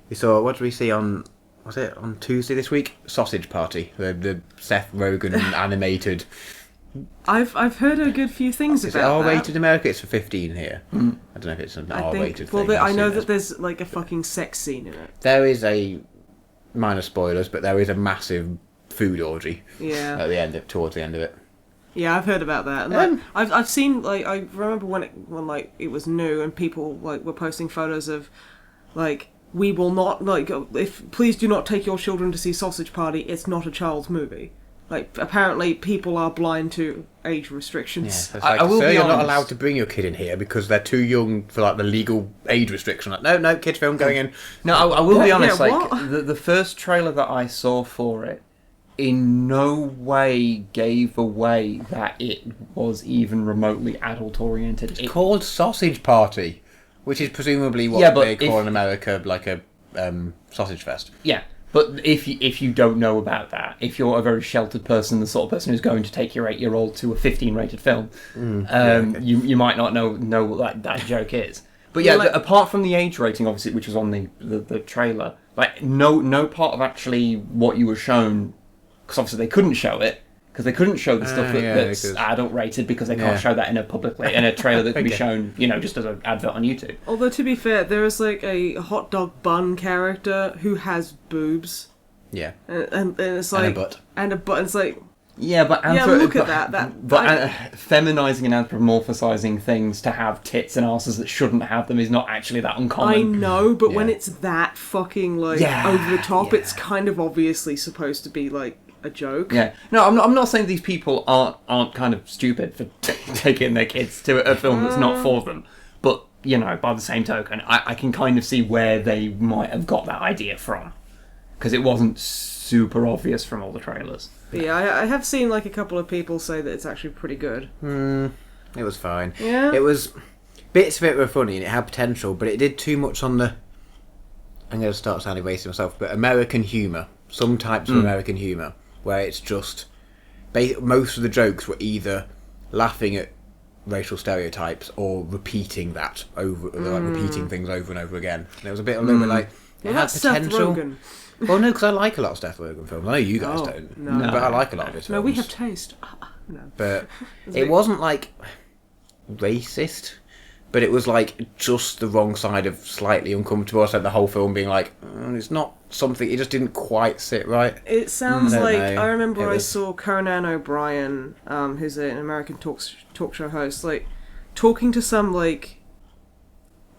C: We saw, what did we see on? Was it on Tuesday this week? Sausage Party, the Seth Rogen animated.
A: I've heard a good few things
C: Is it
A: about
C: R-rated
A: that.
C: in America? It's for 15 here. I don't know if it's an
A: I
C: R-rated
A: think. Well,
C: thing.
A: I know
C: assume
A: that there's like a fucking sex scene in it.
C: there is a minor spoilers, but there is a massive food orgy
A: Yeah.
C: at the end, towards the end of it.
A: Yeah, I've heard about that. And, like, I've seen like I remember when it was new and people like were posting photos of like we will not like if please do not take your children to see Sausage Party. It's not a child's movie. Like apparently people are blind to age restrictions.
C: Yeah, so it's
B: I
C: like,
B: will
C: sir,
B: be
C: you're not
B: honest.
C: allowed to bring your kid in here because they're too young for like the legal age restriction. Like, no, kids film going in.
B: No, I will be
A: Yeah,
B: honest.
A: yeah,
B: Like
A: what?
B: the first trailer that I saw for it, in no way gave away that it was even remotely adult oriented.
C: It's called Sausage Party, which is presumably what
B: Yeah, but
C: they call
B: if-
C: in America like a sausage fest.
B: Yeah, but if you don't know about that, if you're a very sheltered person, the sort of person who's going to take your 8-year-old to a 15 rated film, you might not know what that joke is. But yeah,
A: Like-
B: apart from the age rating, obviously, which was on the trailer, like no part of actually what you were shown, because obviously they couldn't show it. Because they couldn't show the stuff that's
C: because-
B: adult rated because they can't
C: Yeah.
B: show that in a trailer that can be
C: Okay.
B: shown, just as an advert on YouTube.
A: Although to be fair, there is like a hot dog bun character who has boobs,
C: Yeah.
A: and it's
C: And a
A: like
C: butt.
A: and a butt. It's like
B: Yeah, but
A: look at that.
B: But feminising and anthropomorphising things to have tits and asses that shouldn't have them is not actually that uncommon.
A: I know, but when
C: Yeah.
A: it's that fucking like
B: Yeah,
A: over the top,
B: yeah.
A: it's kind of obviously supposed to be like a joke.
B: Yeah, no, I'm not saying these people aren't kind of stupid for taking their kids to a film that's not for them. But by the same token, I can kind of see where they might have got that idea from, because it wasn't super obvious from all the trailers.
A: But yeah, I have seen like a couple of people say that it's actually pretty good.
C: It was fine.
A: Yeah.
C: It was... Bits of it were funny and it had potential, but it did too much on the... I'm going to start sounding racist myself, but American humour. Some types of American humour, where it's just... Most of the jokes were either laughing at racial stereotypes or repeating that over, like repeating things over and over again. And it was a little bit like... It
A: Well,
C: had
A: that's Seth
C: potential.
A: Rogen.
C: Well, no, because I like a lot of Seth Rogen films. I know you guys
A: Oh,
C: don't,
A: no.
C: but I like a lot of his films.
A: No, we have taste. No.
C: But it wasn't like racist, but it was like just the wrong side of slightly uncomfortable. I said the whole film being like, it's not something. It just didn't quite sit right.
A: It sounds
C: Don't
A: like
C: know.
A: I remember
C: It
A: I
C: was-
A: saw Conan O'Brien, who's an American talk show host, like talking to some like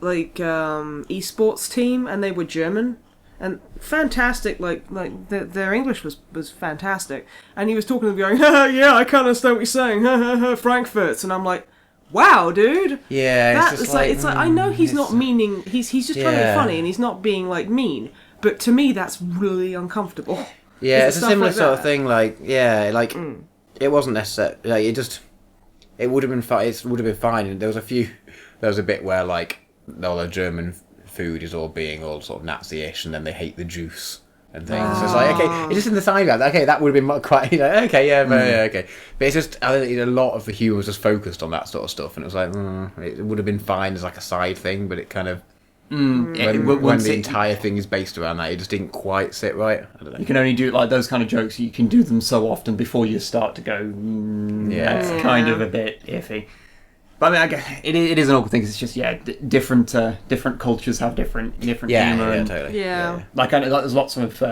A: esports team, and they were German and fantastic. Like their English was fantastic, and he was talking to them going, yeah, I can't understand what you're saying, Frankfurt, and I'm like, wow, dude.
C: Yeah,
A: It's like I know he's not meaning. He's just trying to be
C: Yeah.
A: funny, and he's not being like mean. But to me, that's really uncomfortable.
C: Yeah,
A: Is
C: it's
A: it
C: a similar
A: stuff like
C: sort of
A: that?
C: thing. Like, yeah, like it wasn't necessary. Like, it would have been fine. It would have been fine. And there was a bit where like all the German food is all being all sort of Nazi-ish, and then they hate the juice and things. So it's like, okay, it's just in the side of that. Okay, that would have been quite, okay, yeah, but, yeah, okay. But it's just, I think a lot of the humour was just focused on that sort of stuff, and it was like, it would have been fine as like a side thing, but it kind of, when the entire thing is based around that, it just didn't quite sit right. I don't know.
B: You can only do like those kind of jokes. You can do them so often before you start to go.
C: Yeah.
B: That's kind of a bit iffy. But I mean, I guess it is an awkward thing. 'Cause it's just different cultures have different humor.
C: Yeah, totally.
A: Yeah.
B: Like I know, there's lots of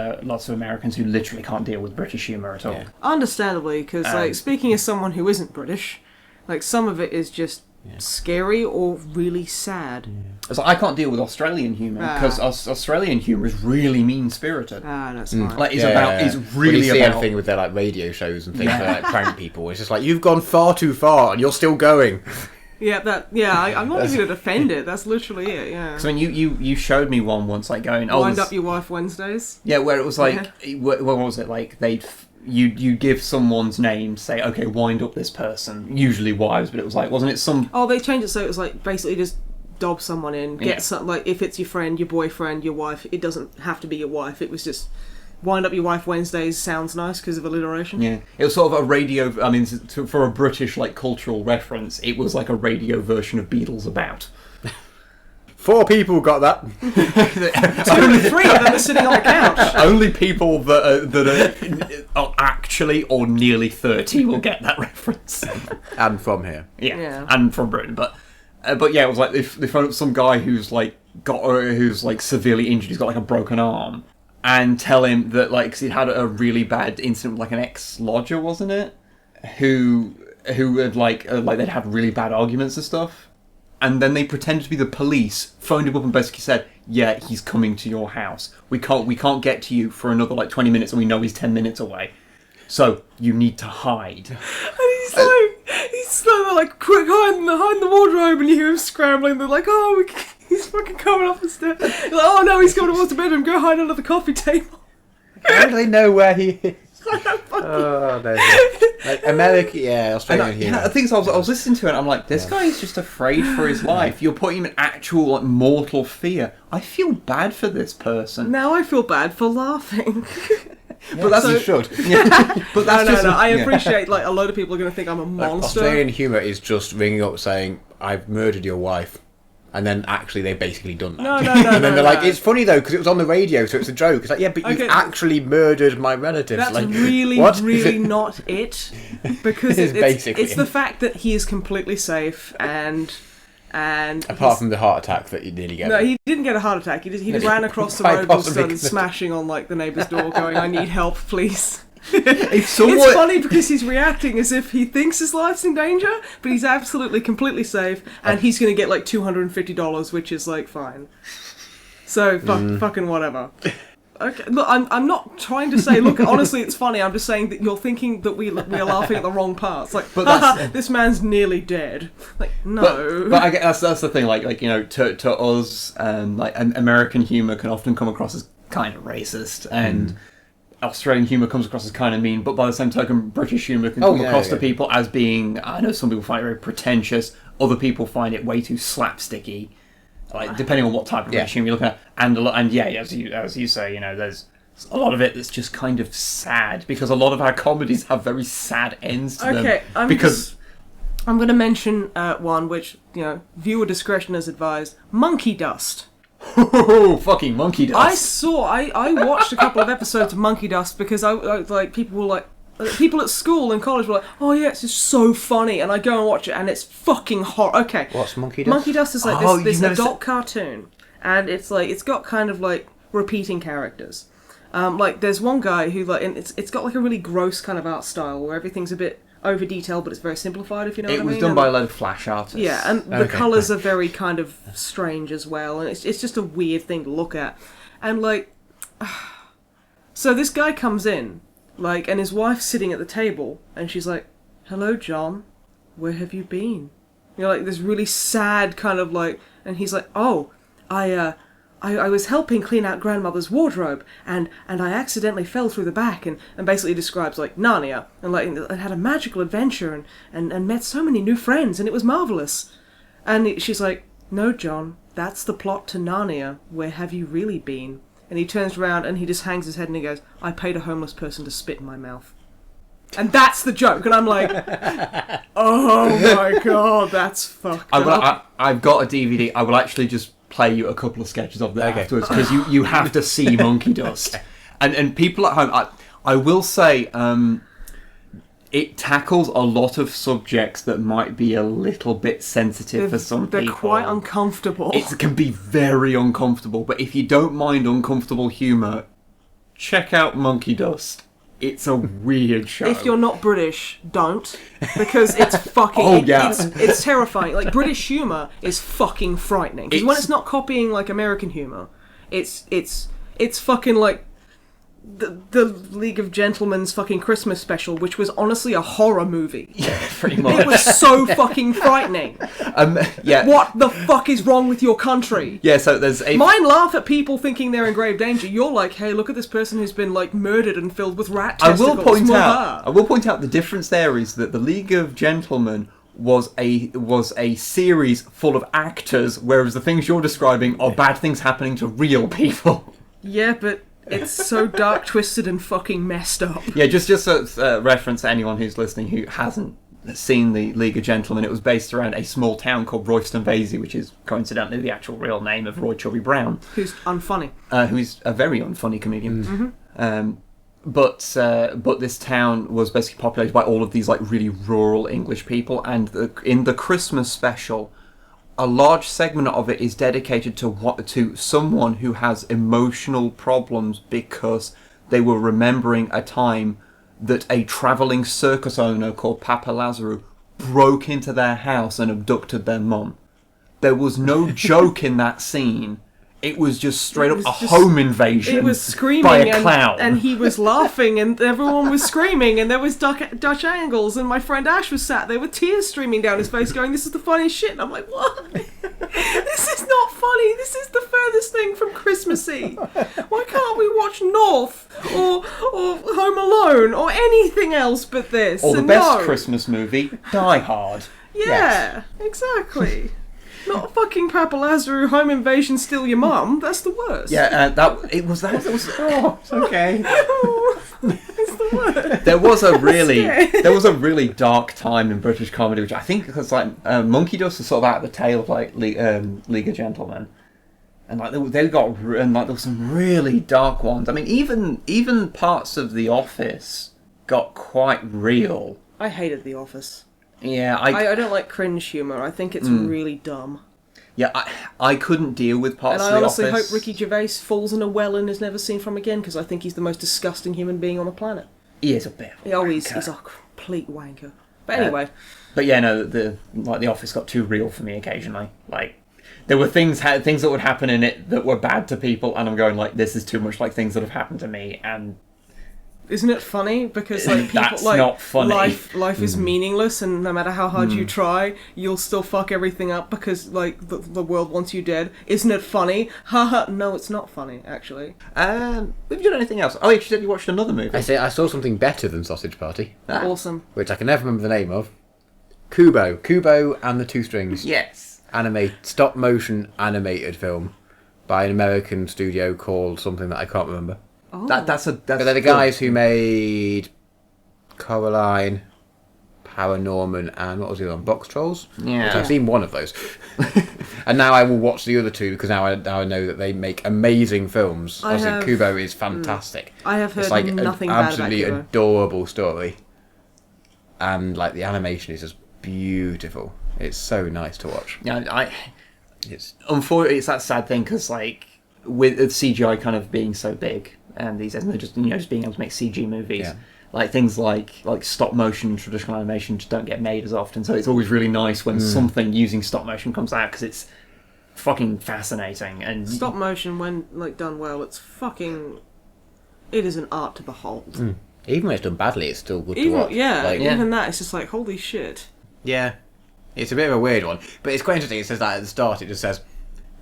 B: Americans who literally can't deal with British humor at all.
C: Yeah.
A: Understandably, because like speaking as someone who isn't British, like some of it is just scary or really sad.
B: It's like, I can't deal with Australian humour because Australian humour is really mean-spirited.
A: That's fine.
B: Like it's really
C: when you see
B: about
C: everything with their like radio shows and things where like prank people. It's just like you've gone far too far and you're still going.
A: I'm not even going to defend it. That's literally it. Yeah.
B: So when you showed me one once, like going,
A: Wind up your wife Wednesdays.
B: Yeah, where it was like, what was it like? You give someone's name, say, okay, wind up this person. Usually wives, but it was like, wasn't it some?
A: Oh, they changed it so it was like basically just dob someone in, get some, like if it's your friend, your boyfriend, your wife. It doesn't have to be your wife. It was just wind up your wife Wednesdays sounds nice because of alliteration.
B: Yeah, it was sort of a radio. I mean, for a British like cultural reference, it was like a radio version of Beatles About.
C: 4 people got that.
A: 3 of them are sitting on the couch.
B: Only people that are actually or nearly 30 will get that reference.
C: And from here.
B: Yeah. And from Britain, but yeah, it was like they phoned up some guy who's like severely injured. He's got like a broken arm, and tell him that like 'cause he'd had a really bad incident with like an ex-lodger, wasn't it? Who had like they'd had really bad arguments and stuff. And then they pretended to be the police, phoned him up and basically said, yeah, he's coming to your house. We can't get to you for another like 20 minutes and we know he's 10 minutes away. So you need to hide.
A: And he's like quick hide the wardrobe, and you hear him scrambling. They're like, oh, he's fucking coming up the stairs. Like, oh no, he's coming towards the bedroom. Go hide under the coffee table.
C: How do they know where he is?
A: Oh,
C: like America, Australian humor.
B: I think so. I was listening to it and I'm like, this guy is just afraid for his life. You're putting him in actual like mortal fear. I feel bad for this person.
A: Now I feel bad for laughing.
C: But that's you should.
B: But that's
A: no. I appreciate like a load of people are going to think I'm a monster.
C: Australian humour is just ringing up saying, I've murdered your wife. And then actually they've basically done that.
A: No.
C: And then they're like, it's funny though, because it was on the radio, so it's a joke. It's like, yeah, but you've actually murdered my relatives.
A: That's
C: like,
A: really not it. Because it's the fact that he is completely safe and
C: apart from the heart attack that you nearly get.
A: No, he didn't get a heart attack. He just ran across the road and started smashing on like the neighbour's door going, I need help, please. It's funny because he's reacting as if he thinks his life's in danger, but he's absolutely completely safe, and he's going to get like $250, which is like fine. So fucking whatever. Okay, look, I'm not trying to say. Look, honestly, it's funny. I'm just saying that you're thinking that we are laughing at the wrong parts. Like, this man's nearly dead. Like, no.
B: But I guess that's the thing. Like you know, to us, like American humor can often come across as kind of racist and. Australian humour comes across as kind of mean, but by the same token, British humour can come across to people as being, I know some people find it very pretentious, other people find it way too slapsticky, like depending on what type of British humour you're looking at. And as you say, you know, there's a lot of it that's just kind of sad, because a lot of our comedies have very sad ends to them.
A: I'm going to mention one which, you know, viewer discretion is advised. Monkey Dust.
B: Fucking Monkey Dust.
A: I watched a couple of episodes of Monkey Dust because I like people were like people at school and college were like, oh yeah, it's just so funny, and I go and watch it and it's fucking horror. Okay,
C: what's Monkey Dust?
A: Monkey Dust is like this adult cartoon, and it's like it's got kind of like repeating characters. Like there's one guy who like, and it's got like a really gross kind of art style where everything's a bit over detailed, but it's very simplified, if you know what I mean.
B: It was done by a load of Flash artists.
A: Yeah, and the colours are very kind of strange as well, and it's just a weird thing to look at. And like, so this guy comes in, like, and his wife's sitting at the table, and she's like, "Hello, John, where have you been?" You know, like this really sad kind of like, and he's like, "Oh, I was helping clean out grandmother's wardrobe, and I accidentally fell through the back," and basically describes like Narnia, and like I had a magical adventure and met so many new friends, and it was marvellous. And she's like, "No, John, that's the plot to Narnia. Where have you really been?" And he turns around and he just hangs his head and he goes, "I paid a homeless person to spit in my mouth." And that's the joke, and I'm like, oh my god, that's fucked up.
B: I've got a DVD. I will actually just play you a couple of sketches of that afterwards, because you have to see Monkey Dust. And people at home, I will say, it tackles a lot of subjects that might be a little bit sensitive for some people.
A: They're quite uncomfortable.
B: It can be very uncomfortable, but if you don't mind uncomfortable humour, check out Monkey Dust. It's a weird show.
A: If you're not British, don't, because it's fucking. It's terrifying. Like, British humour is fucking frightening. Because when it's not copying like American humour, it's fucking like the League of Gentlemen's fucking Christmas special, which was honestly a horror movie.
B: Yeah, pretty much.
A: It was so fucking frightening.
B: Yeah.
A: What the fuck is wrong with your country?
B: Yeah, so there's a...
A: Mine laugh at people thinking they're in grave danger. You're like, hey, look at this person who's been, like, murdered and filled with rat testicles.
B: I will point out the difference there is that the League of Gentlemen was a series full of actors, whereas the things you're describing are bad things happening to real people.
A: Yeah, but it's so dark, twisted, and fucking messed up.
B: Yeah, just a reference to anyone who's listening who hasn't seen the League of Gentlemen. It was based around a small town called Royston Vasey, which is coincidentally the actual real name of Roy Chubby Brown.
A: Who's unfunny.
B: Who's a very unfunny comedian.
A: Mm-hmm.
B: But this town was basically populated by all of these like really rural English people, and in the Christmas special, a large segment of it is dedicated to someone who has emotional problems because they were remembering a time that a travelling circus owner called Papa Lazarou broke into their house and abducted their mum. There was no joke in that scene. It was just straight up a home invasion.
A: It was screaming
B: by a clown.
A: And he was laughing and everyone was screaming and there was Dutch angles and my friend Ash was sat there with tears streaming down his face going, this is the funniest shit. And I'm like, what? This is not funny. This is the furthest thing from Christmassy. Why can't we watch North or Home Alone or anything else but this?
B: Or the best Christmas movie, Die Hard.
A: Yeah, exactly. Not fucking Papa Lazarou, home invasion, steal your mum. That's the worst.
B: Yeah, it was oh, it's okay.
A: It's the worst.
B: There was a really dark time in British comedy, which I think because like Monkey Dust was sort of out of the tail of like League of Gentlemen, and like there were some really dark ones. I mean, even parts of The Office got quite real.
A: I hated The Office.
B: Yeah,
A: I don't like cringe humour. I think it's really dumb.
B: Yeah, I couldn't deal with parts of
A: And I
B: The
A: honestly
B: Office.
A: hope Ricky Gervais falls in a well and is never seen from again, because I think he's the most disgusting human being on the planet.
B: He is a bit of a wanker.
A: He's a complete wanker. But anyway.
B: But yeah, no, The Office got too real for me occasionally. Like, there were things that would happen in it that were bad to people, and I'm going like, this is too much like things that have happened to me, and...
A: Isn't it funny? Because like people
B: That's
A: like
B: not funny.
A: Life is meaningless, and no matter how hard you try, you'll still fuck everything up because like the world wants you dead. Isn't it funny? Haha. No, it's not funny actually.
B: Have you done anything else? Oh, you said you watched another movie.
C: I saw something better than Sausage Party,
A: Awesome.
C: which I can never remember the name of. Kubo and the Two Strings.
B: Yes.
C: Stop motion animated film by an American studio called something that I can't remember.
A: Oh.
B: That's
C: But they're the guys who made Coraline, Paranorman, and what was the other one? Box Trolls?
B: Yeah.
C: Which I've seen one of those. And now I will watch the other two because now I know that they make amazing films. Kubo is fantastic.
A: I have heard
C: it's like
A: nothing
C: an
A: bad
C: absolutely
A: about Kubo.
C: adorable story. And like the animation is just beautiful. It's so nice to watch.
B: Yeah, it's that sad thing because like with CGI kind of being so big. And these days, just being able to make CG movies, like things like stop motion, traditional animation just don't get made as often. So it's always really nice when something using stop motion comes out because it's fucking fascinating. And
A: Stop motion, when like done well, it is an art to behold.
C: Even when it's done badly, it's still good to watch.
A: Even that, it's just like holy shit.
C: Yeah, it's a bit of a weird one, but it's quite interesting. It says that at the start. It just says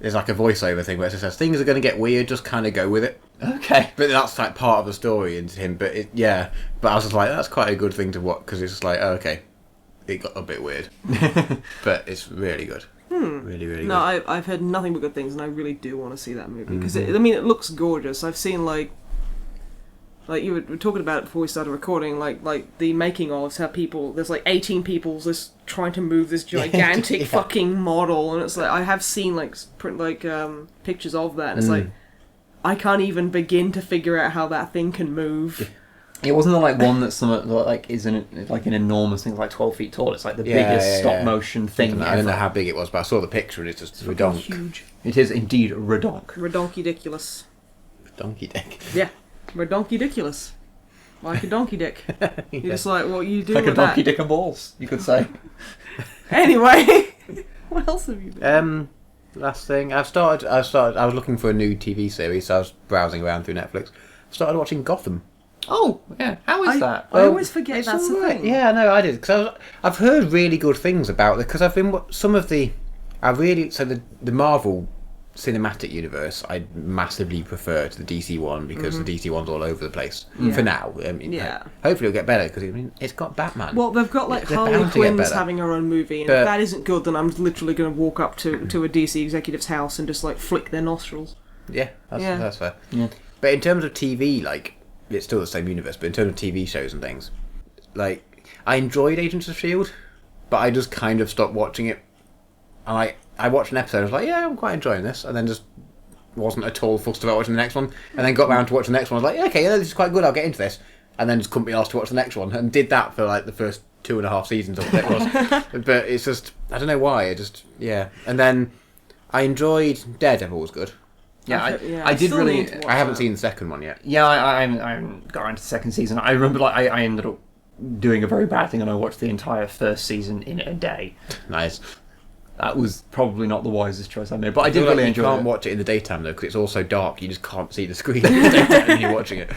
C: there's like a voiceover thing where it just says things are going to get weird. Just kind of go with it.
B: Okay,
C: but that's like part of the story into him. But I was just like, that's quite a good thing to watch because it's just like, oh, okay, it got a bit weird, but it's really good. Really, really good.
A: No, I've heard nothing but good things, and I really do want to see that movie because it looks gorgeous. I've seen like you were talking about it before we started recording, like the making of how there's like 18 people just trying to move this gigantic fucking model, and it's like I have seen pictures of that, and it's like I can't even begin to figure out how that thing can move.
B: It wasn't like one that's some like isn't like an enormous thing, like 12 feet tall. It's like the biggest stop motion thing.
C: I don't know how big it was, but I saw the picture and it's just redonk.
A: Huge.
B: It is indeed redonk.
A: Redonky-diculous.
C: Donkey dick.
A: Yeah. Redonky-diculous. Like a donkey dick. You're just like, what you do
B: Like a
A: with
B: donkey
A: that?
B: dick and balls, you could say.
A: Anyway, what else have you been?
C: Last thing, I was looking for a new TV series, so I was browsing around through Netflix. I started watching Gotham.
B: Oh, yeah. How is that?
A: I always forget
C: It's
A: that's a
C: alright.
A: thing.
C: Yeah, no, I did because I've heard really good things about it because I've been some of the the Marvel cinematic universe I massively prefer to the DC one because the DC one's all over the place
A: Yeah.
C: for now. I mean,
A: Yeah.
C: hopefully it'll get better because it's got Batman.
A: Well, they've got like
C: They're
A: Harley
C: bound to get
A: Quinn's
C: better.
A: having her own movie, and
C: But-
A: if that isn't good, then I'm literally going to walk up to a DC executive's house and just like flick their nostrils.
C: Yeah, that's fair.
B: Yeah.
C: But in terms of TV, like it's still the same universe. But in terms of TV shows and things, like I enjoyed Agents of Shield, but I just kind of stopped watching it. And I watched an episode. I was like, yeah, I'm quite enjoying this, and then just wasn't at all fussed about watching the next one. And then got round to watch the next one. I was like, yeah, okay, yeah, this is quite good. I'll get into this. And then just couldn't be asked to watch the next one, and did that for like the first 2.5 seasons of it was. But it's just I don't know why. And then I enjoyed Daredevil was good.
B: Yeah,
A: I
B: I did
A: still
B: really.
A: need to watch
C: I haven't
A: that.
C: seen the second one yet.
B: Yeah, I haven't got around to the second season. I remember like I ended up doing a very bad thing and I watched the entire first season in a day.
C: Nice.
B: That was probably not the wisest choice I made, but I did
C: feel like
B: really
C: you
B: enjoy
C: can't
B: it.
C: watch it in the daytime though because it's all so dark. You just can't see the screen in the daytime when you're watching it.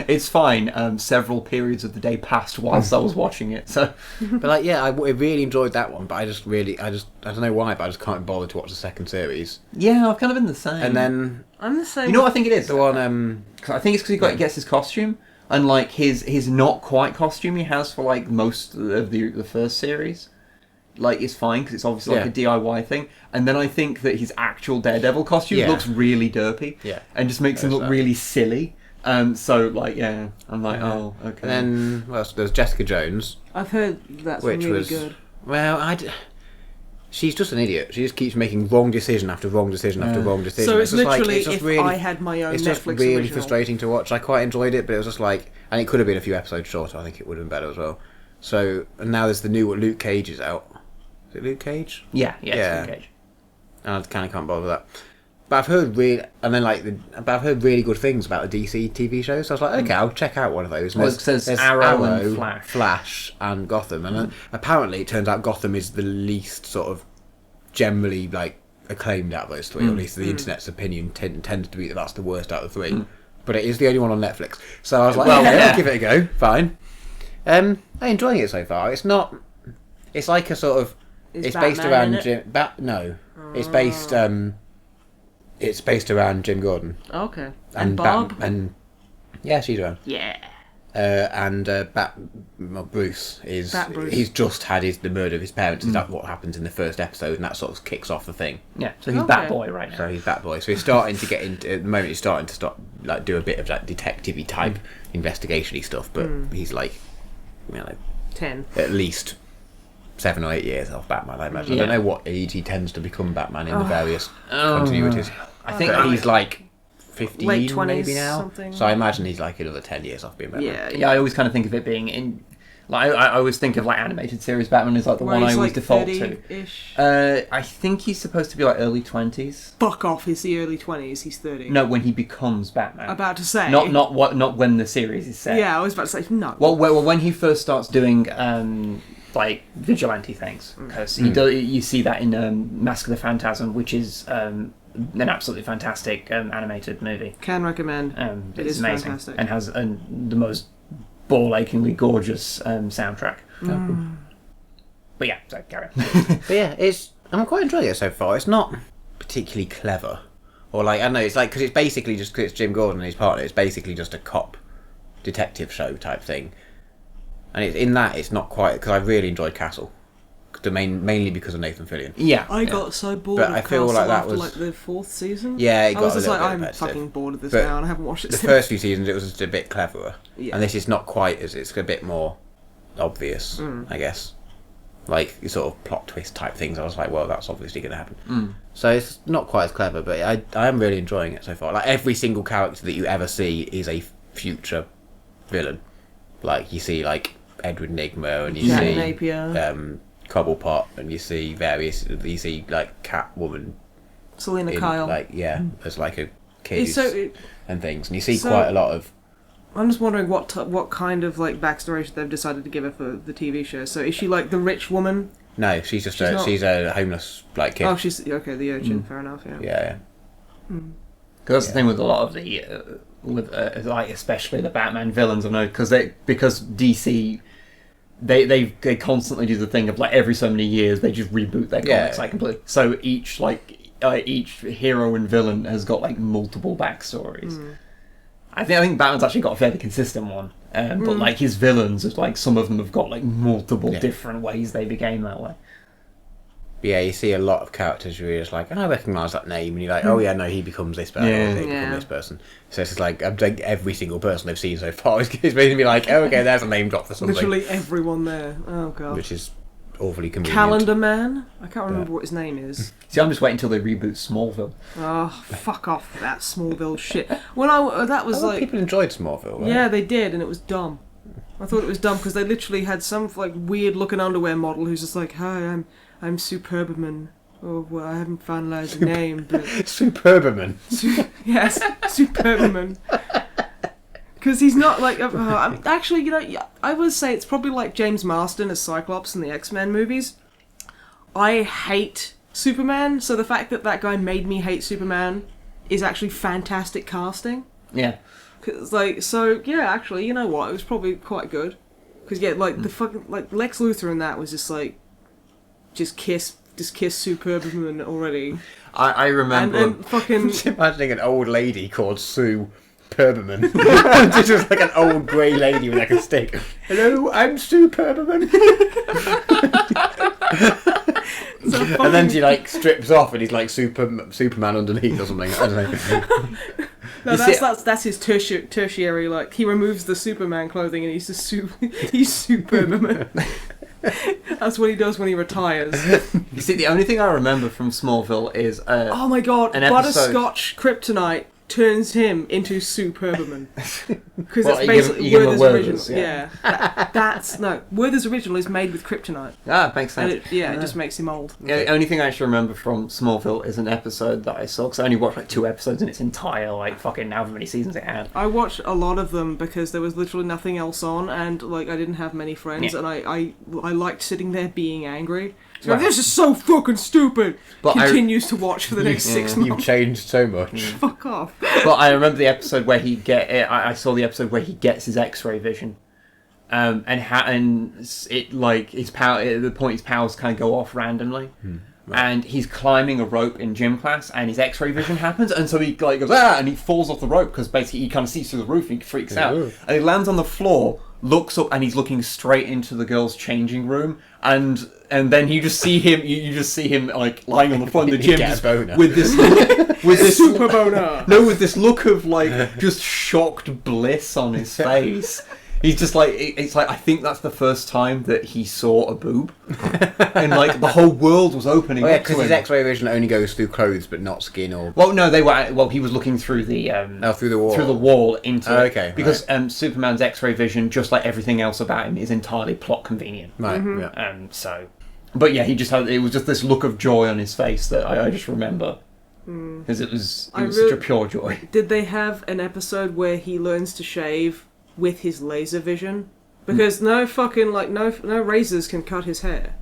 B: It's fine. Several periods of the day passed whilst I was watching it, so
C: But like, yeah, I really enjoyed that one. But I don't know why, but I just can't bother to watch the second series.
B: yeah, I've kind of been the same.
C: And then
A: I'm the same.
B: you know what I think it is?
C: the one,
B: 'Cause I think it's because he gets his costume, and like his not quite costume he has for like most of the first series. Like it's fine because it's obviously like a DIY thing, and then I think that his actual Daredevil costume
C: Yeah.
B: looks really derpy,
C: Yeah.
B: and just makes him
C: There's
B: look
C: that.
B: really silly. So like I'm like oh okay.
C: and then well, there's Jessica Jones,
A: I've heard that's
C: which
A: really
C: was
A: good.
C: well, she's just an idiot. She just keeps making wrong decision after wrong decision after wrong decision.
A: So it's
C: just like-
A: literally
C: it's just
A: if
C: really-
A: I had my own
C: It's
A: Netflix
C: just really
A: original.
C: frustrating to watch. I quite enjoyed it, but it was just like, and it could have been a few episodes shorter. I think it would have been better as well. So, and now there's the new Luke Cage is out. Is it Luke Cage?
B: yeah.
C: Yeah.
B: It's Luke Cage.
C: And I kind of can't bother with that. But I've heard I've heard really good things about the DC TV shows. So I was like, okay, I'll check out one of those. And
B: Well, it says Arrow and Flash.
C: Flash, and Gotham. And then apparently, it turns out Gotham is the least sort of generally like acclaimed out of those three. Or at least the internet's opinion tends to be that that's the worst out of the three. But it is the only one on Netflix. So I was like,
B: Well,
C: okay,
B: yeah.
C: I'll give it a go. Fine. I'm enjoying it so far. It's not. It's like a sort of.
A: Is
C: It's based
A: Batman
C: around
A: in it?
C: Jim. No, it's based. It's based around Jim Gordon
A: Okay. And Bob?
C: and yeah, she's around.
A: Yeah.
C: And Bruce is.
A: Bat Bruce.
C: He's just had the murder of his parents. Is that what happens in the first episode, and that sort of kicks off the thing.
B: Yeah, so he's
A: Okay.
B: Batboy right now.
C: So he's that boy. So he's starting to get into. At the moment, he's starting to like do a bit of like detective-y type investigation-y stuff. But he's like,
A: 10.
C: at least 7 or 8 years off Batman. I imagine.
B: Yeah.
C: I don't know what age he tends to become Batman in the various continuities.
B: I think
C: But he's like 15
A: Late 20s
C: maybe now.
A: something.
C: So I imagine he's like another 10 years off being Batman.
A: Yeah.
B: yeah, I always kind of think of it being in. Like I always think of like animated series Batman is like the
A: Where
B: one I
A: he's
B: always
A: like
B: default
A: 30-ish.
B: to. I think he's supposed to be like early 20s.
A: Fuck off, he's the early 20s, he's 30.
B: No, when he becomes Batman.
A: About to say.
B: Not when the series is set.
A: Yeah, I was about to say, no.
B: Well, when he first starts doing like vigilante things, because you see that in Mask of the Phantasm, which is an absolutely fantastic animated movie.
A: Can recommend. It
B: It's
A: is
B: amazing
A: fantastic.
B: and has the most ball-achingly gorgeous soundtrack. But yeah, so carry on.
C: But yeah, I'm quite enjoying it so far. It's not particularly clever. Or like, I don't know, it's like, because it's basically just, because it's Jim Gordon and his partner, it's basically just a cop detective show type thing. And in that, it's not quite, because I really enjoyed Castle. Mainly because of Nathan Fillion.
B: Yeah,
A: I got so bored
C: But
A: of
C: I feel
A: Castle
C: like that
A: after
C: was-
A: like the 4th season.
C: Yeah, it
A: I was
C: got a
A: just
C: little
A: like,
C: bit
A: I'm
C: repetitive.
A: fucking bored of this
C: But
A: now and I haven't watched it
C: The
A: since.
C: first few seasons, it was just a bit cleverer.
A: Yeah.
C: And this is not quite as, it's a bit more obvious, I guess. Like, sort of plot twist type things. I was like, well, that's obviously going to happen. So it's not quite as clever, but I am really enjoying it so far. Like, every single character that you ever see is a future villain. Like you see like Edward Nygma, and you
A: Jack
C: see
A: Napier.
C: Cobblepot, and you see like Catwoman
A: Selena
C: in,
A: Kyle.
C: like as like a kid and things, and you see
A: so-
C: quite a lot of.
A: I'm just wondering what kind of like backstory they've decided to give her for the TV show. So is she like the rich woman?
C: No, she's just
A: not-
C: she's a homeless like kid.
A: Oh, she's okay. The urchin. Fair enough. Yeah.
C: Yeah.
B: Because that's the thing with a lot of the, like especially the Batman villains, I know, because DC, they constantly do the thing of like every so many years they just reboot their comics like completely. So each hero and villain has got like multiple backstories. I think Batman's actually got a fairly consistent one, but like his villains, it's like some of them have got like multiple different ways they became that way.
C: But yeah, you see a lot of characters where you're just like, I recognise that name, and you're like, oh yeah, no, he becomes this person, or they become this person. So it's just like, I think every single person they've seen so far is basically be like, oh okay, there's a name drop for something.
A: Literally everyone there. Oh god.
C: Which is awfully convenient.
A: Calendar Man. I can't remember what his name is.
B: See, I'm just waiting until they reboot Smallville.
A: Oh, fuck off that Smallville shit. When that was like
C: people enjoyed Smallville. Right?
A: Yeah, they did, and it was dumb. I thought it was dumb because they literally had some like weird looking underwear model who's just like, hi, I'm Superberman. Oh, well, I haven't finalised the name, but
C: Superberman.
A: Yes, Superberman. Because he's not like actually, I would say it's probably like James Marsden as Cyclops in the X-Men movies. I hate Superman, so the fact that guy made me hate Superman is actually fantastic casting.
B: Yeah.
A: Cause actually, you know what? It was probably quite good. Because the fucking like Lex Luthor in that was just like, just kiss Superman already.
B: I remember.
A: And fucking
C: Just imagining an old lady called Sue Perberman. This was like an old grey lady with like a stick. Hello, I'm Sue Perberman. And then she like strips off and he's like Superman underneath or something. I don't know.
A: No, that's his tertiary. Like he removes the Superman clothing and he's just he's Superman. That's what he does when he retires.
B: You see, the only thing I remember from Smallville is
A: oh my god, butterscotch kryptonite turns him into Superman. Because that's basically Werther's original. Yeah. That's Werther's original is made with kryptonite.
B: Makes sense.
A: And it just makes him old.
B: Yeah, the only thing I actually remember from Smallville is an episode that I saw, because I only watched like 2 episodes in its entire like fucking however many seasons it had.
A: I watched a lot of them because there was literally nothing else on, and like I didn't have many friends, and I liked sitting there being angry. So
B: Right.
A: this is so fucking stupid.
B: But
A: Continues to watch for the next 6 months.
C: You've changed so much.
A: Fuck off.
B: But I remember the episode where I saw the episode where he gets his X-ray vision, and it like his power at the point his powers kind of go off randomly, and he's climbing a rope in gym class, and his X-ray vision happens, and so he like goes and he falls off the rope because basically he kind of sees through the roof and he freaks out, and he lands on the floor, looks up, and he's looking straight into the girls' changing room, and then you just see him. You just see him like lying on the floor in the gym with this
A: super boner.
B: No, with this look of like just shocked bliss on his face. He's just like, it's like, I think that's the first time that he saw a boob, and like the whole world was opening.
C: Yeah, because his X-ray vision only goes through clothes, but not skin or.
B: Well, no, he was looking through the
C: through the wall.
B: Through the wall into
C: okay,
B: because Superman's X-ray vision, just like everything else about him, is entirely plot convenient.
C: Right.
B: So, but yeah, it was just this look of joy on his face that I just remember. Because it was such a pure joy.
A: Did they have an episode where he learns to shave with his laser vision? Because no razors can cut his hair.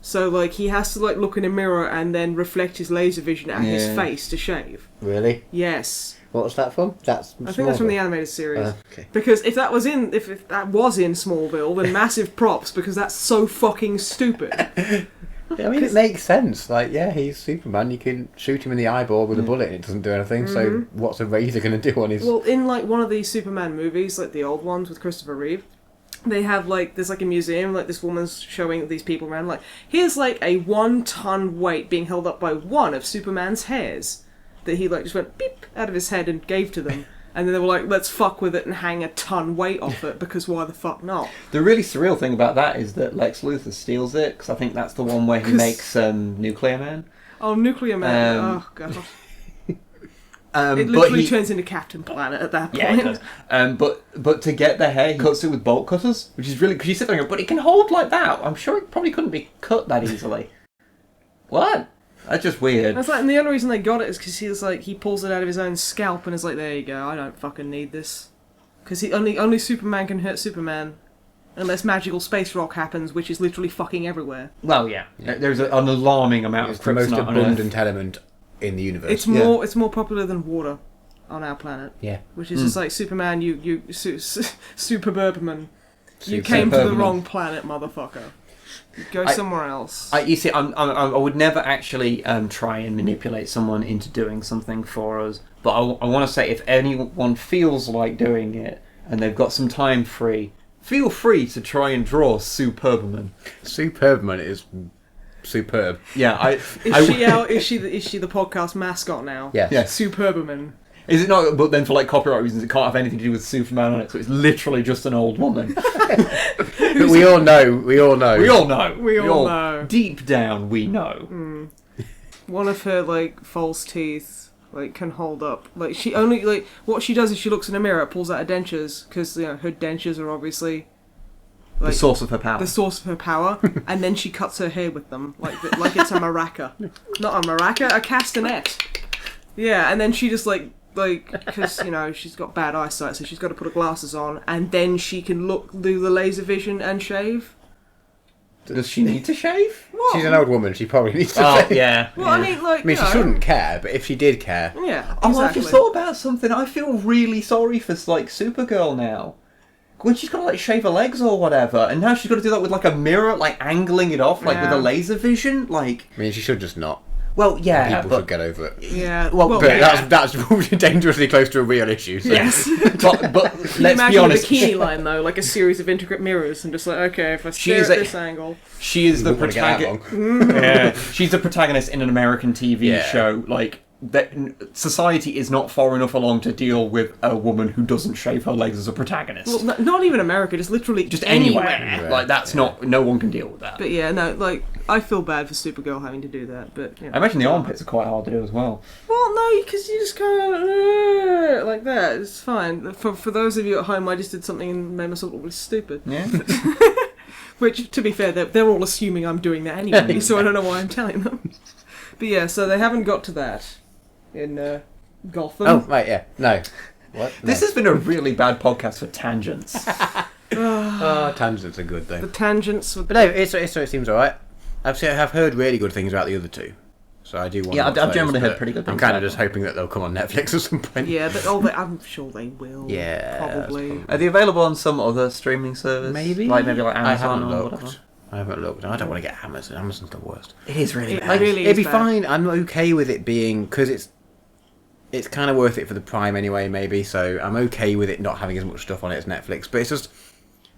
A: So like he has to like look in a mirror and then reflect his laser vision at his face to shave.
C: Really?
A: Yes.
C: What was that from?
A: I think that's from the animated series.
C: Okay.
A: Because if that was in Smallville, then massive props, because that's so fucking stupid.
C: I mean, it makes sense. Like, yeah, he's Superman. You can shoot him in the eyeball with a bullet and it doesn't do anything. So what's a razor going to do on his...
A: Well, in like one of these Superman movies, like the old ones with Christopher Reeve, they have like, there's like a museum, like this woman's showing these people around, like, here's like a 1-ton weight being held up by one of Superman's hairs that he like just went beep out of his head and gave to them. And then they were like, let's fuck with it and hang a ton weight off it, because why the fuck not?
B: The really surreal thing about that is that Lex Luthor steals it, because I think that's the one where he makes Nuclear Man.
A: Oh, Nuclear Man. Oh, God. It literally turns into Captain Planet at that point.
B: Yeah, it does. But to get the hair, he cuts it with bolt cutters, which is really... Because you sit there and go, but it can hold like that. I'm sure it probably couldn't be cut that easily. What? That's just weird.
A: That's like, and the only reason they got it is because he pulls it out of his own scalp and is like, there you go, I don't fucking need this. Because only Superman can hurt Superman. Unless magical space rock happens, which is literally fucking everywhere.
B: Well, yeah. There's an alarming amount of
C: the most
B: kryptonite on
C: abundant
B: Earth.
C: element in the universe.
A: It's more popular than water on our planet.
C: Yeah.
A: Which is just like, Superman, Superburberman. You came to the wrong planet, motherfucker. Go somewhere else.
B: You see, I would never actually try and manipulate someone into doing something for us. But I want to say, if anyone feels like doing it, and they've got some time free, feel free to try and draw Superberman.
C: Superberman is superb.
B: Yeah,
A: Is she the podcast mascot now?
C: Yes.
B: Yeah.
A: Superberman.
B: Is it not? But then for like copyright reasons, it can't have anything to do with Superman on it. So it's literally just an old woman.
C: But we all know.
B: We all know.
A: We all know.
B: Deep down, we know.
A: One of her like false teeth can hold up. Like she only what she does is she looks in a mirror, pulls out her dentures because her dentures are obviously
B: The source of her power.
A: The source of her power, and then she cuts her hair with them like it's a maraca, not a maraca, a castanet. Yeah, and then she just because she's got bad eyesight, so she's got to put her glasses on, and then she can do the laser vision and shave.
B: Does she need to shave?
A: What?
C: She's an old woman. She probably needs to shave.
B: Yeah.
A: Well,
B: yeah.
A: I mean,
C: she shouldn't care, but if she did care,
A: yeah.
B: Oh,
A: Exactly.
B: I've just thought about something. I feel really sorry for Supergirl now. When she's got to shave her legs or whatever, and now she's got to do that with a mirror, angling it off, with a laser vision,
C: I mean, she should just not.
B: Well, yeah,
C: People should get over it.
A: Yeah.
B: Well,
C: But that's dangerously close to a real issue. So.
A: Yes.
B: but let's be honest.
A: A bikini line though, like a series of intricate mirrors, and just okay, if I stare at this angle.
B: She is the protagonist. Yeah, she's the protagonist in an American TV show. That society is not far enough along to deal with a woman who doesn't shave her legs as a protagonist.
A: Well, not even America, just literally
B: just
A: anywhere.
B: That's not. No one can deal with that.
A: But yeah, no, I feel bad for Supergirl having to do that. But
B: I imagine the armpits are quite hard to do as well.
A: Well, no, because you just kind of like that. It's fine. For those of you at home, I just did something and made myself look really stupid.
B: Yeah.
A: Which, to be fair, they're all assuming I'm doing that anyway, so I don't know why I'm telling them. But yeah, so they haven't got to that in Gotham.
C: Oh, right, yeah. No. What?
B: This has been a really bad podcast for tangents.
C: Tangents are good, though.
A: The tangents.
C: But no, it seems alright. I've heard really good things about the other two. So I do want to watch
B: I've generally
C: those,
B: heard pretty good things.
C: I'm kind
B: about
C: of just
B: them.
C: hoping that they'll come on Netflix at some point.
A: Yeah, I'm sure they will.
C: Yeah.
A: Probably.
B: Are they available on some other streaming service?
C: Maybe.
B: Maybe Amazon
C: I haven't
B: or
C: looked.
B: whatever.
C: I haven't looked. I don't want to get Amazon. Amazon's the worst.
B: It is really
A: It
B: bad.
A: really
C: It'd
A: is
C: be
A: bad.
C: fine. I'm okay with it being... Because it's kind of worth it for the Prime anyway, maybe. So I'm okay with it not having as much stuff on it as Netflix. But it's just...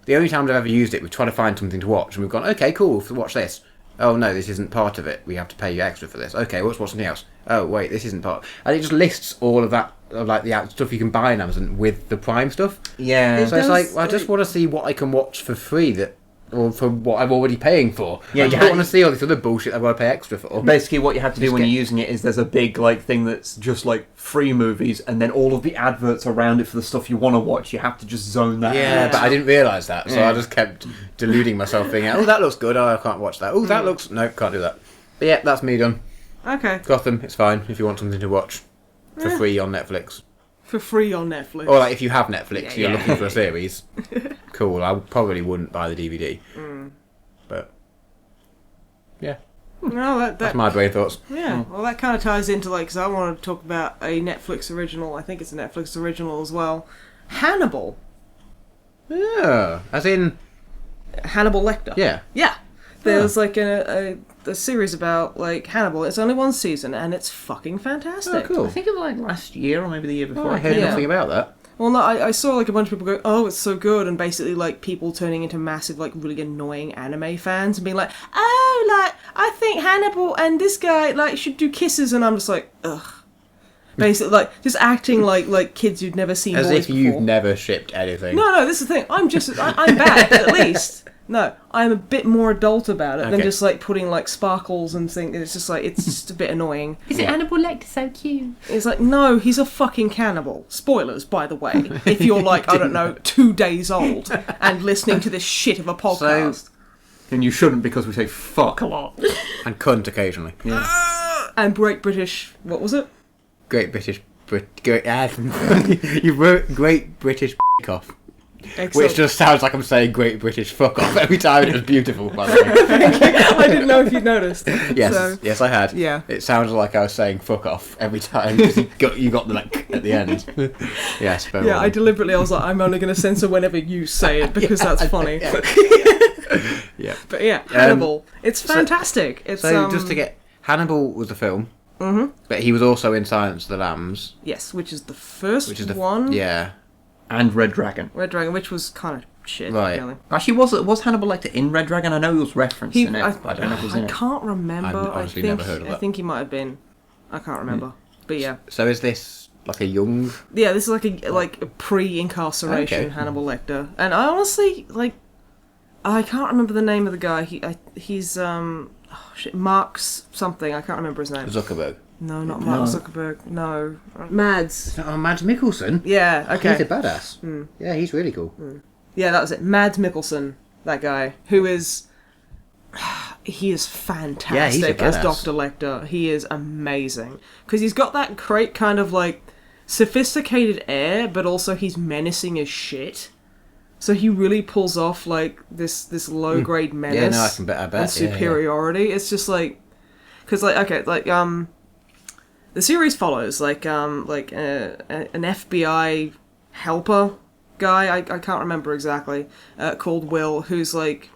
C: The only times I've ever used it, we're trying to find something to watch. And we've gone, okay, cool, watch this. Oh, no, this isn't part of it. We have to pay you extra for this. Okay, let's watch something else. Oh, wait, this isn't part... And it just lists all of that, the stuff you can buy on Amazon with the Prime stuff.
B: Yeah.
C: So it's I just want to see what I can watch for free or for what I'm already paying for.
B: Yeah,
C: I don't want to see all this other bullshit I've got to pay extra for.
B: Basically, what you have to do when you're using it is there's a big thing that's just free movies, and then all of the adverts around it for the stuff you want to watch. You have to just zone that.
C: Yeah,
B: out.
C: but I didn't realise that, so I just kept deluding myself, thinking, "Oh, that looks good. Oh, I can't watch that. Oh, that looks no, can't do that." But yeah, that's me done.
A: Okay.
C: Gotham, it's fine if you want something to watch for free on Netflix,
A: For free on Netflix.
C: or if you have Netflix, you're looking for a series. Cool. I probably wouldn't buy the DVD, but yeah.
A: No,
C: That's my brain thoughts.
A: Yeah, well, that kind of ties into because I want to talk about a Netflix original. I think it's a Netflix original as well. Hannibal.
C: Yeah, as in
A: Hannibal Lecter.
C: yeah.
A: Yeah. There's a series about Hannibal. It's only one season and it's fucking fantastic.
C: Oh, cool.
B: I think it was last year or maybe the year before.
C: I heard
A: Yeah.
C: nothing about that.
A: Well, no, I saw a bunch of people go, "Oh, it's so good," and basically people turning into massive really annoying anime fans and being like, "Oh, I think Hannibal and this guy should do kisses," and I'm just like, ugh. Basically, just acting like kids you'd never seen
C: As
A: boys
C: if you've
A: before.
C: never shipped anything.
A: No, this is the thing. I'm bad at least. No, I'm a bit more adult about it than
C: Okay.
A: just like putting like sparkles and things. It's just like it's just a bit annoying.
B: Isn't Hannibal Lecter so cute?
A: It's like, no, he's a fucking cannibal. Spoilers, by the way. If you're like, I don't know, 2 days old and listening to this shit of a podcast.
B: And you shouldn't, because we say fuck a lot.
C: And cunt occasionally.
B: Yeah.
A: And Great British, what was it?
C: Great British... you wrote Great British off.
A: Excellent.
C: Which just sounds like I'm saying Great British fuck off every time. It was beautiful, by the way.
A: I didn't know if you'd noticed.
C: Yes,
A: So,
C: yes, I had.
A: yeah.
C: It sounded like I was saying fuck off every time, because you got the like at the end. Yes, very
A: yeah,
C: well.
A: I deliberately, I was like, I'm only going to censor whenever you say it, because that's funny.
C: Yeah.
A: But yeah, Hannibal. It's fantastic. It's
C: So just to get... Hannibal was the film. Mm-hmm. But he was also in Silence of the Lambs.
A: Yes, which is the first
C: Which is the...
A: one.
C: Yeah.
B: And Red Dragon.
A: Red Dragon, which was kind of shit,
C: Right.
A: really.
B: Actually, was Hannibal Lecter in Red Dragon? I know he was referenced in it, but I don't know if he was in
A: I
B: it.
A: can't remember.
C: I've honestly
A: I think,
C: never heard of
A: I
C: that.
A: think he might have been. I can't remember. But yeah.
C: So is this like a young...
A: Yeah, this is like a pre-incarceration
C: Okay.
A: Hannibal Lecter. And I honestly, like... I can't remember the name of the guy. He's, Mark's something. I can't remember his name.
C: Zuckerberg?
A: No, not Mark Zuckerberg. No. Mads.
C: Oh, Mads Mikkelsen?
A: Yeah, okay.
C: He's a badass. Yeah, he's really cool.
A: Yeah, that was it. Mads Mikkelsen, that guy, who is... He is fantastic as
C: badass.
A: Dr. Lecter. He is amazing. Because he's got that great kind of, like, sophisticated air, but also he's menacing as shit. So he really pulls off, like, this low-grade menace
C: Yeah, no, I bet.
A: and superiority. It's just, like... Because, like, okay, like, the series follows, like an FBI helper guy, I can't remember exactly, called Will, who's like,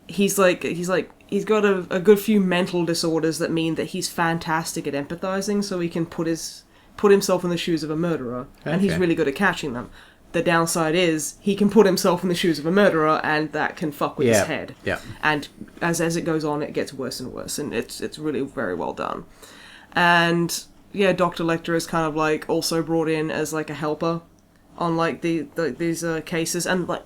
A: he's got a good few mental disorders that mean that he's fantastic at empathizing, so he can put himself in the shoes of a murderer, and he's
C: Okay.
A: really good at catching them. The downside is he can put himself in the shoes of a murderer, and that can fuck with his head.
C: Yeah.
A: And as it goes on, it gets worse and worse, and it's really very well done. And yeah, Dr. Lecter is kind of like also brought in as like a helper on like these cases, and like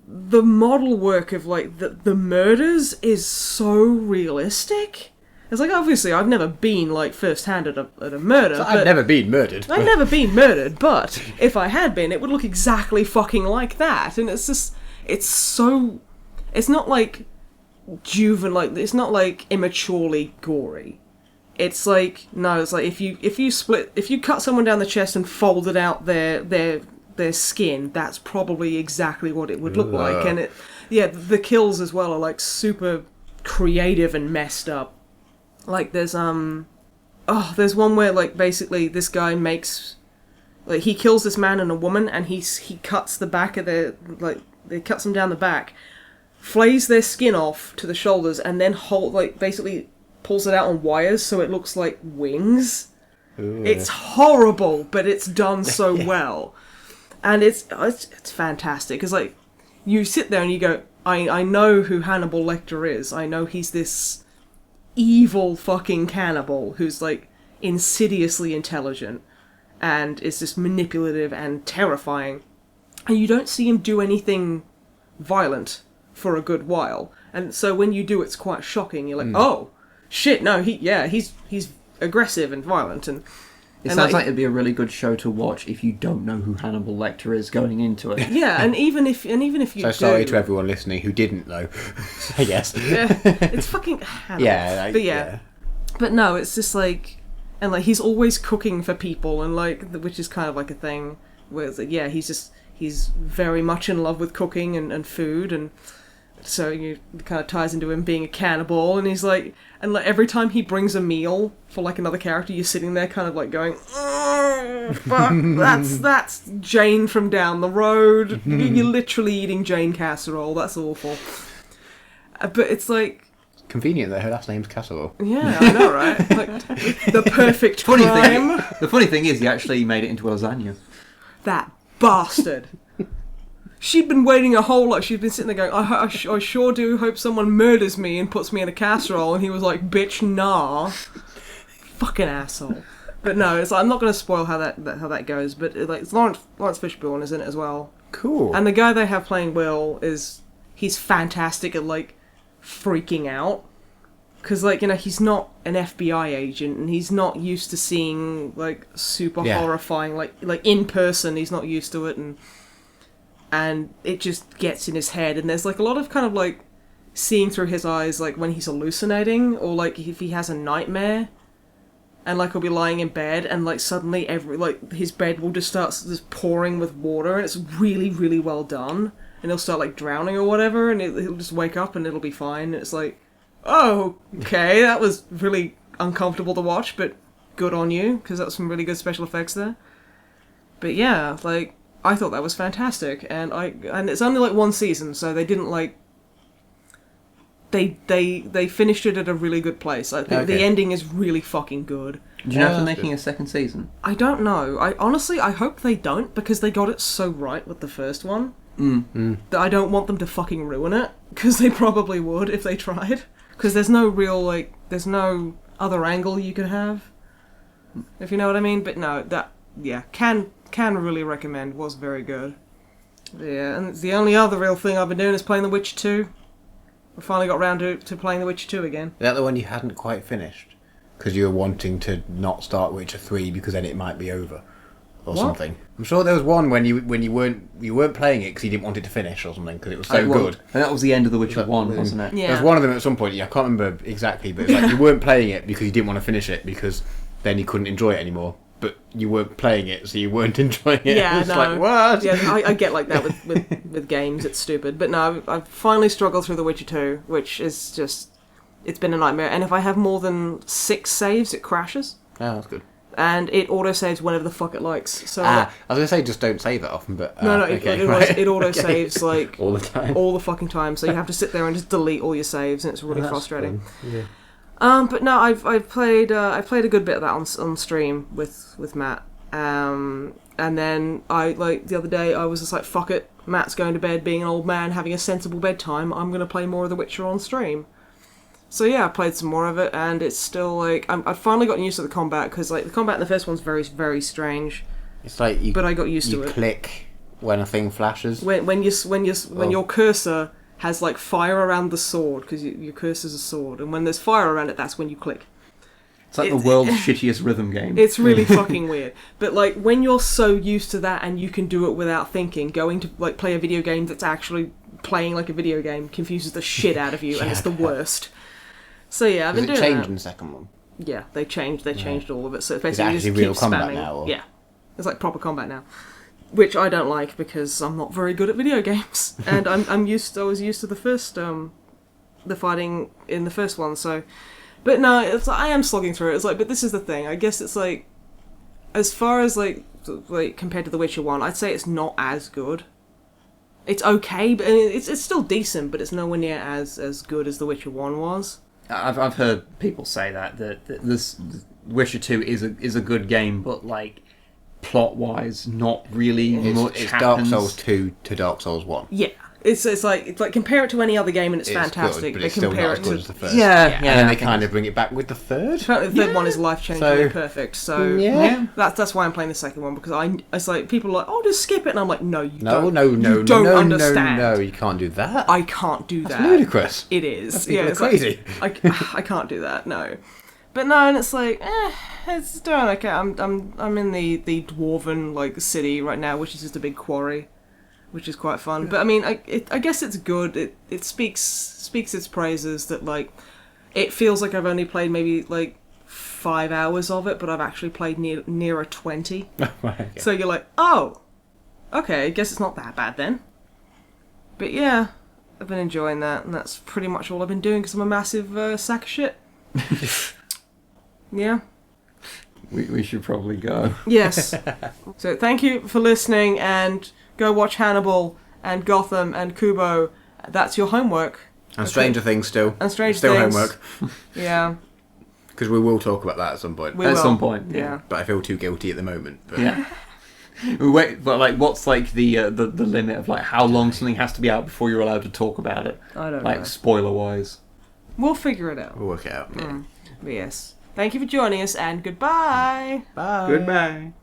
A: the model work of like the murders is so realistic. It's like, obviously I've never been like first hand at a murder.
C: So I've never been murdered.
A: I've never been murdered, but if I had been, it would look exactly fucking like that. And it's just, it's not like juvenile, it's not like immaturely gory. It's like, no, it's like if you cut someone down the chest and folded out their skin, that's probably exactly what it would look like. And the kills as well are like super creative and messed up. Like there's one where like basically this guy makes, like, he kills this man and a woman, and he cuts the back of he cuts them down the back, flays their skin off to the shoulders, and then basically pulls it out on wires so it looks like wings. Ooh. It's horrible, but it's done so well, and it's fantastic. Because like you sit there and you go, I know who Hannibal Lecter is. I know he's this evil fucking cannibal who's like insidiously intelligent and is just manipulative and terrifying, and you don't see him do anything violent for a good while, and so when you do, it's quite shocking. You're like, oh shit, no, he's aggressive and violent, and
B: it sounds like it'd be a really good show to watch if you don't know who Hannibal Lecter is going into it.
A: Yeah, and even if you
C: so sorry to everyone listening who didn't know. I guess.
A: Yeah, it's fucking Hannibal.
C: Yeah,
A: but no, it's just like, and like he's always cooking for people, and like which is kind of like a thing where it's like, yeah, he's very much in love with cooking and food, and so it kind of ties into him being a cannibal, and he's like, and like every time he brings a meal for like another character, you're sitting there kind of like going, oh, fuck, that's Jane from down the road. You're literally eating Jane casserole. That's awful. But it's like,
C: convenient that her last name's Casserole.
A: yeah, I know, right? Like the perfect crime.
B: The funny thing is, he actually made it into a lasagna.
A: That bastard. She'd been waiting a whole lot. She'd been sitting there going, I sure do hope someone murders me and puts me in a casserole. And he was like, bitch, nah. Fucking asshole. But no, it's like, I'm not going to spoil how that goes. But like, it's Lawrence Fishburne is in it as well.
C: Cool.
A: And the guy they have playing Will he's fantastic at, like, freaking out. Because, like, you know, he's not an FBI agent, and he's not used to seeing, like, super horrifying, like in person, he's not used to it, and it just gets in his head, and there's, like, a lot of kind of, like, seeing through his eyes, like, when he's hallucinating, or, like, if he has a nightmare, and, like, he'll be lying in bed, and, like, suddenly his bed will just start just pouring with water, and it's really, really well done, and he'll start, like, drowning or whatever, and he'll just wake up, and it'll be fine, and it's like, oh, okay, that was really uncomfortable to watch, but good on you, because that was some really good special effects there. But yeah, like, I thought that was fantastic, and it's only like one season, so they didn't, like, they finished it at a really good place. I think the ending is really fucking good.
B: Do you know if they're making a second season?
A: I don't know. I hope they don't, because they got it so right with the first one, that I don't want them to fucking ruin it, because they probably would if they tried. Because there's no real, like, there's no other angle you could have, if you know what I mean. But no, can really recommend, was very good. Yeah, and the only other real thing I've been doing is playing The Witcher 2. I finally got around to playing The Witcher 2 again.
C: Is that the one you hadn't quite finished? Because you were wanting to not start Witcher 3 because then it might be over. Or something. I'm sure there was one when you weren't playing it because you didn't want it to finish or something because it was so good.
B: And that was the end of The Witcher 1, wasn't it?
A: Yeah.
C: There was one of them at some point. I can't remember exactly, but it's like you weren't playing it because you didn't want to finish it because then you couldn't enjoy it anymore. But you weren't playing it, so you weren't enjoying it.
A: Yeah,
C: it's
A: no.
C: like, what?
A: Yeah, I get like that with games. It's stupid. But no, I've finally struggled through The Witcher 2, which is just, it's been a nightmare. And if I have more than 6 saves, it crashes.
C: Oh, that's good.
A: And it auto-saves whenever the fuck it likes. So
C: I was going to say just don't save that often, but...
A: No,
C: okay,
A: it auto-saves, like...
C: all the time.
A: All the fucking time. So you have to sit there and just delete all your saves, and it's really frustrating.
C: Fun. Yeah.
A: But no, I've played a good bit of that on stream with Matt. And then the other day, I was just like, fuck it, Matt's going to bed, being an old man, having a sensible bedtime, I'm going to play more of The Witcher on stream. So yeah, I played some more of it, and it's still like I've finally gotten used to the combat, because like the combat in the first one's very, very strange.
C: It's like
A: but I got used to it.
C: You click when a thing flashes.
A: When your cursor has like fire around the sword, because your cursor's a sword, and when there's fire around it, that's when you click.
B: It's like the world's shittiest rhythm game.
A: It's really fucking weird. But like when you're so used to that and you can do it without thinking, going to like play a video game that's actually playing like a video game confuses the shit out of you, and it's the worst. So yeah, I've been doing that.
C: Does it change in the second one?
A: Yeah, they changed all of it. So basically,
C: Is it
A: you
C: actually
A: just
C: real
A: keep
C: combat
A: spamming.
C: now? Or?
A: Yeah, it's like proper combat now, which I don't like because I'm not very good at video games, and I was used to the first the fighting in the first one. So, but no, it's I am slogging through it. It's like, but this is the thing. I guess it's like, as far as like compared to The Witcher 1, I'd say it's not as good. It's okay, but it's still decent, but it's nowhere near as good as The Witcher 1 was.
B: I've heard people say that this Witcher 2 is a good game, but like plot wise, not really much
C: It's
B: happens.
C: Dark Souls 2 to Dark Souls 1.
A: Yeah. It's like compare it to any other game and it's fantastic.
C: Good, but
A: they
C: it's still
A: compare
C: not as
A: it
C: good
A: to
C: as the first.
B: Yeah.
C: And then they kind of bring it back with the third.
A: apparently the third one is life-changingly perfect. So
C: Yeah.
A: that's why I'm playing the second one, because it's like people are like, oh, just skip it, and I'm like, no, you
C: No,
A: don't.
C: no, no,
A: you don't
C: no,
A: understand.
C: no, you can't do that.
A: I can't do that.
C: That's ludicrous.
A: It is.
C: That's people are
A: it's
C: crazy.
A: Like, I can't do that. No. But no, and it's like, it's doing okay. I'm in the dwarven like city right now, which is just a big quarry, which is quite fun. But I mean, I guess it's good. It speaks its praises that like it feels like I've only played maybe like 5 hours of it, but I've actually played nearer 20.
C: Right, okay.
A: So you're like, oh, okay, I guess it's not that bad then. But yeah, I've been enjoying that, and that's pretty much all I've been doing because I'm a massive sack of shit. Yeah.
B: We should probably go.
A: Yes. So thank you for listening, and go watch Hannibal and Gotham and Kubo. That's your homework.
C: And Stranger Things still.
A: And Stranger
C: still
A: Things.
C: homework.
A: Yeah.
C: Because we will talk about that at some point.
A: We
B: At
A: will.
B: some point.
A: Yeah.
C: But I feel too guilty at the moment. But
B: Yeah. Wait, but like, what's like the limit of like how long something has to be out before you're allowed to talk about it?
A: I don't
B: like
A: know.
B: spoiler wise.
A: We'll figure it out.
C: We'll work it out. Yeah.
A: But yes. Thank you for joining us, and goodbye.
C: Bye.
B: Goodbye.